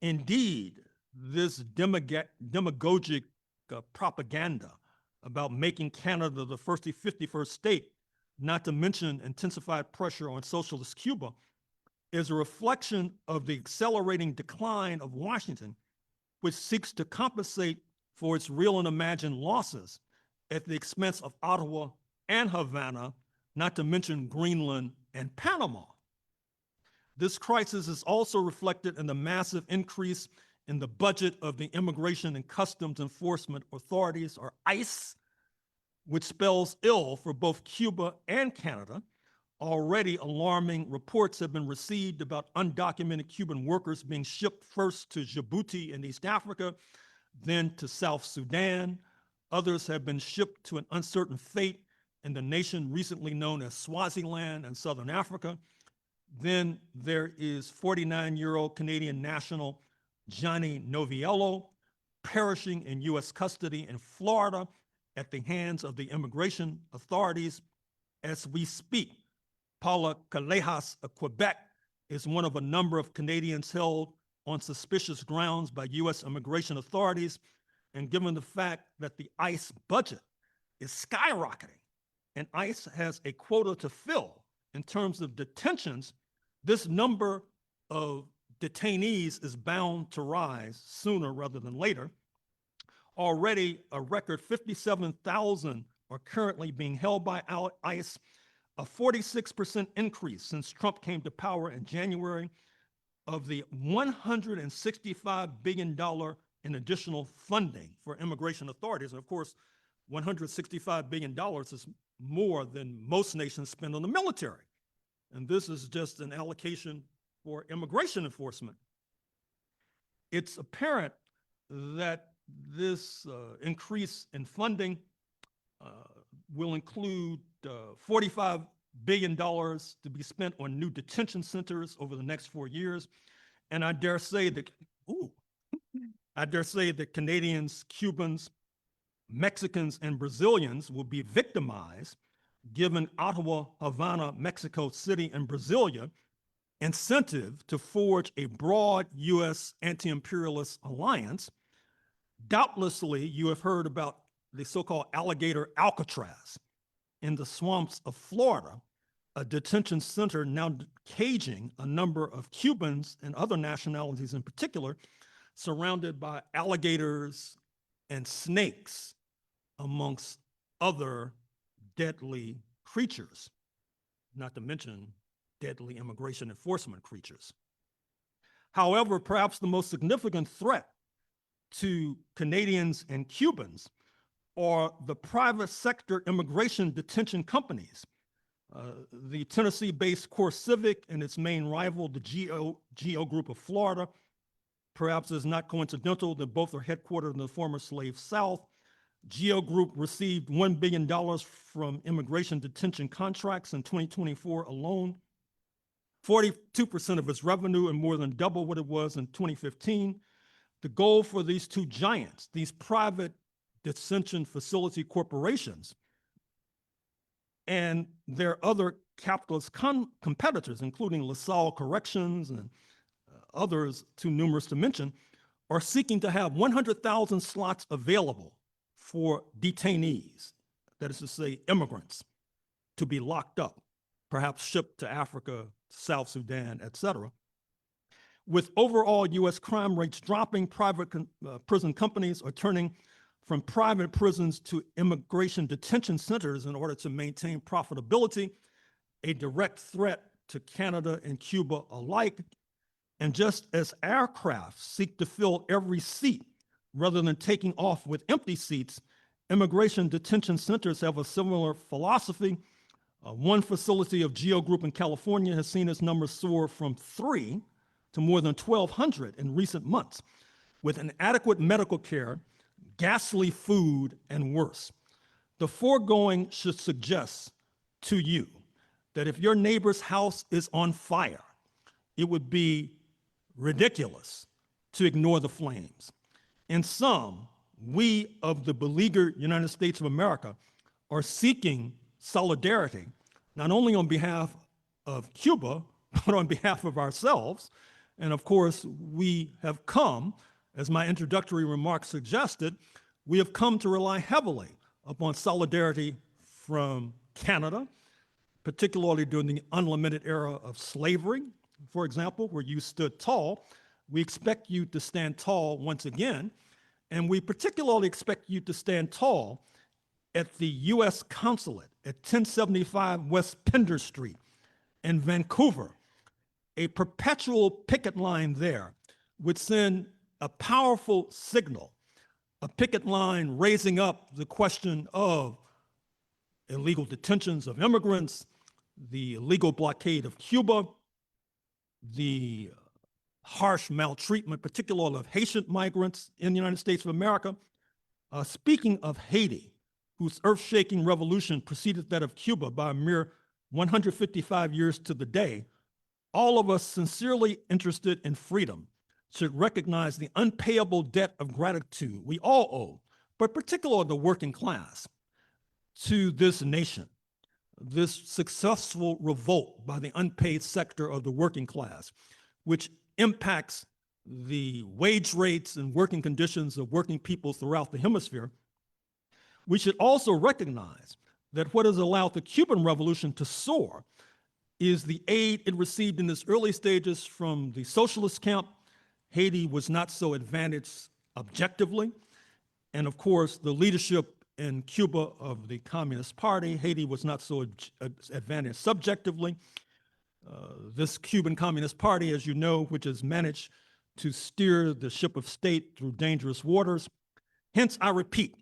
Speaker 6: Indeed, this demagogic propaganda about making Canada the 51st state, not to mention intensified pressure on socialist Cuba, is a reflection of the accelerating decline of Washington, which seeks to compensate for its real and imagined losses at the expense of Ottawa and Havana, not to mention Greenland and Panama. This crisis is also reflected in the massive increase in the budget of the Immigration and Customs Enforcement Authorities, or ICE, which spells ill for both Cuba and Canada. Already alarming reports have been received about undocumented Cuban workers being shipped first to Djibouti in East Africa, then to South Sudan. Others have been shipped to an uncertain fate in the nation recently known as Swaziland in Southern Africa. Then there is 49-year-old Canadian national Johnny Noviello perishing in U.S. custody in Florida at the hands of the immigration authorities as we speak. Paula Callejas of Quebec is one of a number of Canadians held on suspicious grounds by U.S. immigration authorities. And given the fact that the ICE budget is skyrocketing and ICE has a quota to fill in terms of detentions, this number of detainees is bound to rise sooner rather than later. Already a record 57,000 are currently being held by ICE, a 46% increase since Trump came to power in January. Of the $165 billion in additional funding for immigration authorities. And of course, $165 billion is more than most nations spend on the military. And this is just an allocation for immigration enforcement. It's apparent that this increase in funding will include $45 billion to be spent on new detention centers over the next 4 years. And I dare say that Canadians, Cubans, Mexicans, and Brazilians will be victimized given Ottawa, Havana, Mexico City, and Brasilia incentive to forge a broad U.S. anti-imperialist alliance. Doubtlessly, you have heard about the so-called alligator Alcatraz in the swamps of Florida, a detention center now caging a number of Cubans and other nationalities in particular, surrounded by alligators and snakes, amongst other deadly creatures, not to mention deadly immigration enforcement creatures. However, perhaps the most significant threat to Canadians and Cubans are the private sector immigration detention companies. The Tennessee-based CoreCivic and its main rival, the GEO Group of Florida. Perhaps it's not coincidental that both are headquartered in the former slave South. GEO Group received $1 billion from immigration detention contracts in 2024 alone, 42% of its revenue and more than double what it was in 2015. The goal for these two giants, these private detention facility corporations, and their other capitalist competitors, including LaSalle Corrections and others too numerous to mention, are seeking to have 100,000 slots available for detainees, that is to say, immigrants, to be locked up perhaps shipped to Africa, South Sudan, etc. With overall U.S. crime rates dropping, private prison companies are turning from private prisons to immigration detention centers in order to maintain profitability, a direct threat to Canada and Cuba alike. And just as aircraft seek to fill every seat rather than taking off with empty seats, immigration detention centers have a similar philosophy. One facility of Geo Group in California has seen its numbers soar from 3 to more than 1,200 in recent months, with inadequate medical care, ghastly food, and worse. The foregoing should suggest to you that if your neighbor's house is on fire, it would be ridiculous to ignore the flames. In sum, we of the beleaguered United States of America are seeking solidarity, not only on behalf of Cuba, but on behalf of ourselves. And of course, we have come, as my introductory remarks suggested, we have come to rely heavily upon solidarity from Canada, particularly during the unlimited era of slavery, for example, where you stood tall. We expect you to stand tall once again, and we particularly expect you to stand tall at the U.S. Consulate at 1075 West Pender Street in Vancouver. A perpetual picket line there would send a powerful signal, a picket line raising up the question of illegal detentions of immigrants, the illegal blockade of Cuba, the harsh maltreatment, particularly of Haitian migrants in the United States of America. Speaking of Haiti, whose earth-shaking revolution preceded that of Cuba by a mere 155 years to the day, all of us sincerely interested in freedom should recognize the unpayable debt of gratitude we all owe, but particularly the working class, to this nation. This successful revolt by the unpaid sector of the working class, which impacts the wage rates and working conditions of working people throughout the hemisphere. We should also recognize that what has allowed the Cuban Revolution to soar is the aid it received in its early stages from the socialist camp. Haiti was not so advantaged objectively. And of course, the leadership in Cuba of the Communist Party, Haiti was not so advantaged subjectively. This Cuban Communist Party, as you know, which has managed to steer the ship of state through dangerous waters. Hence, I repeat,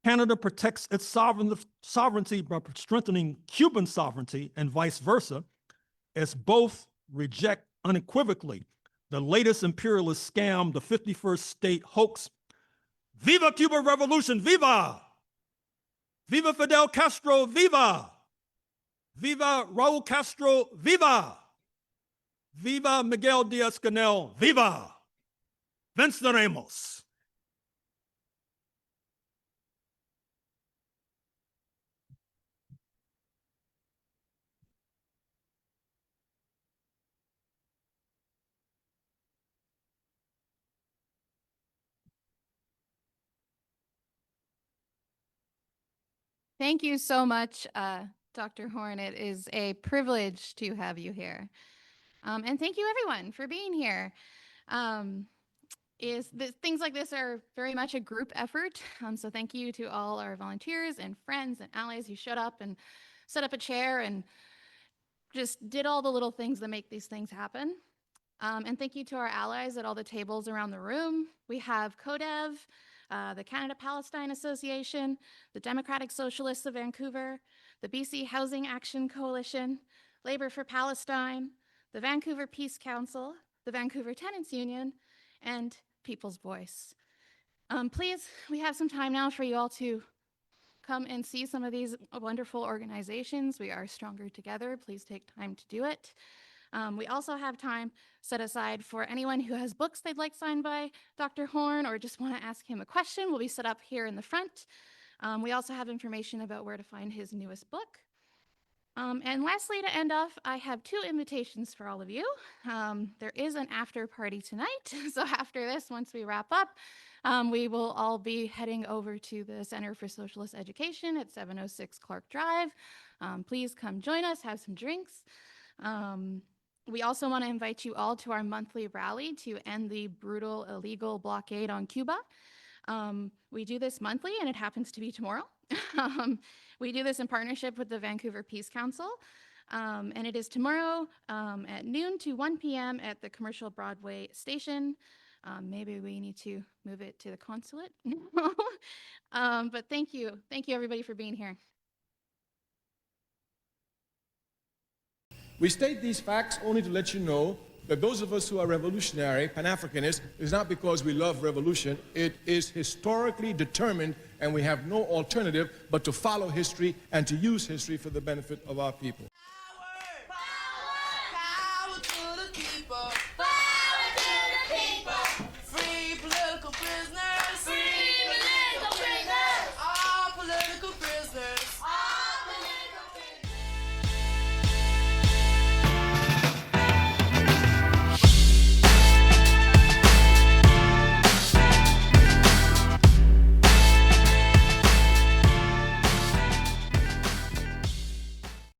Speaker 6: Canada protects its sovereignty by strengthening Cuban sovereignty and vice versa, as both reject unequivocally the latest imperialist scam, the 51st state hoax. Viva Cuba Revolution, viva! Viva Fidel Castro, viva! Viva Raul Castro, viva! Viva Miguel Diaz-Canel, viva! Venceremos!
Speaker 1: Thank you so much, Dr. Horne. It is a privilege to have you here. And thank you, everyone, for being here. Things like this are very much a group effort. So thank you to all our volunteers and friends and allies who showed up and set up a chair and just did all the little things that make these things happen. And thank you to our allies at all the tables around the room. We have CODEV, the Canada-Palestine Association, the Democratic Socialists of Vancouver, the BC Housing Action Coalition, Labor for Palestine, the Vancouver Peace Council, the Vancouver Tenants Union, and People's Voice. Please, we have some time now for you all to come and see some of these wonderful organizations. We are stronger together. Please take time to do it. We also have time set aside for anyone who has books they'd like signed by Dr. Horne or just want to ask him a question. Will be set up here in the front. We also have information about where to find his newest book. And lastly, to end off, I have 2 invitations for all of you. There is an after party tonight. So after this, once we wrap up, we will all be heading over to the Center for Socialist Education at 706 Clark Drive. Please come join us, have some drinks. We also want to invite you all to our monthly rally to end the brutal, illegal blockade on Cuba. We do this monthly, and it happens to be tomorrow. We do this in partnership with the Vancouver Peace Council, and it is tomorrow at noon to 1 p.m. at the Commercial Broadway station. Maybe we need to move it to the consulate. But thank you everybody for being here.
Speaker 7: We state these facts only to let you know that those of us who are revolutionary, Pan-Africanists, is not because we love revolution. It is historically determined, and we have no alternative but to follow history and to use history for the benefit of our people.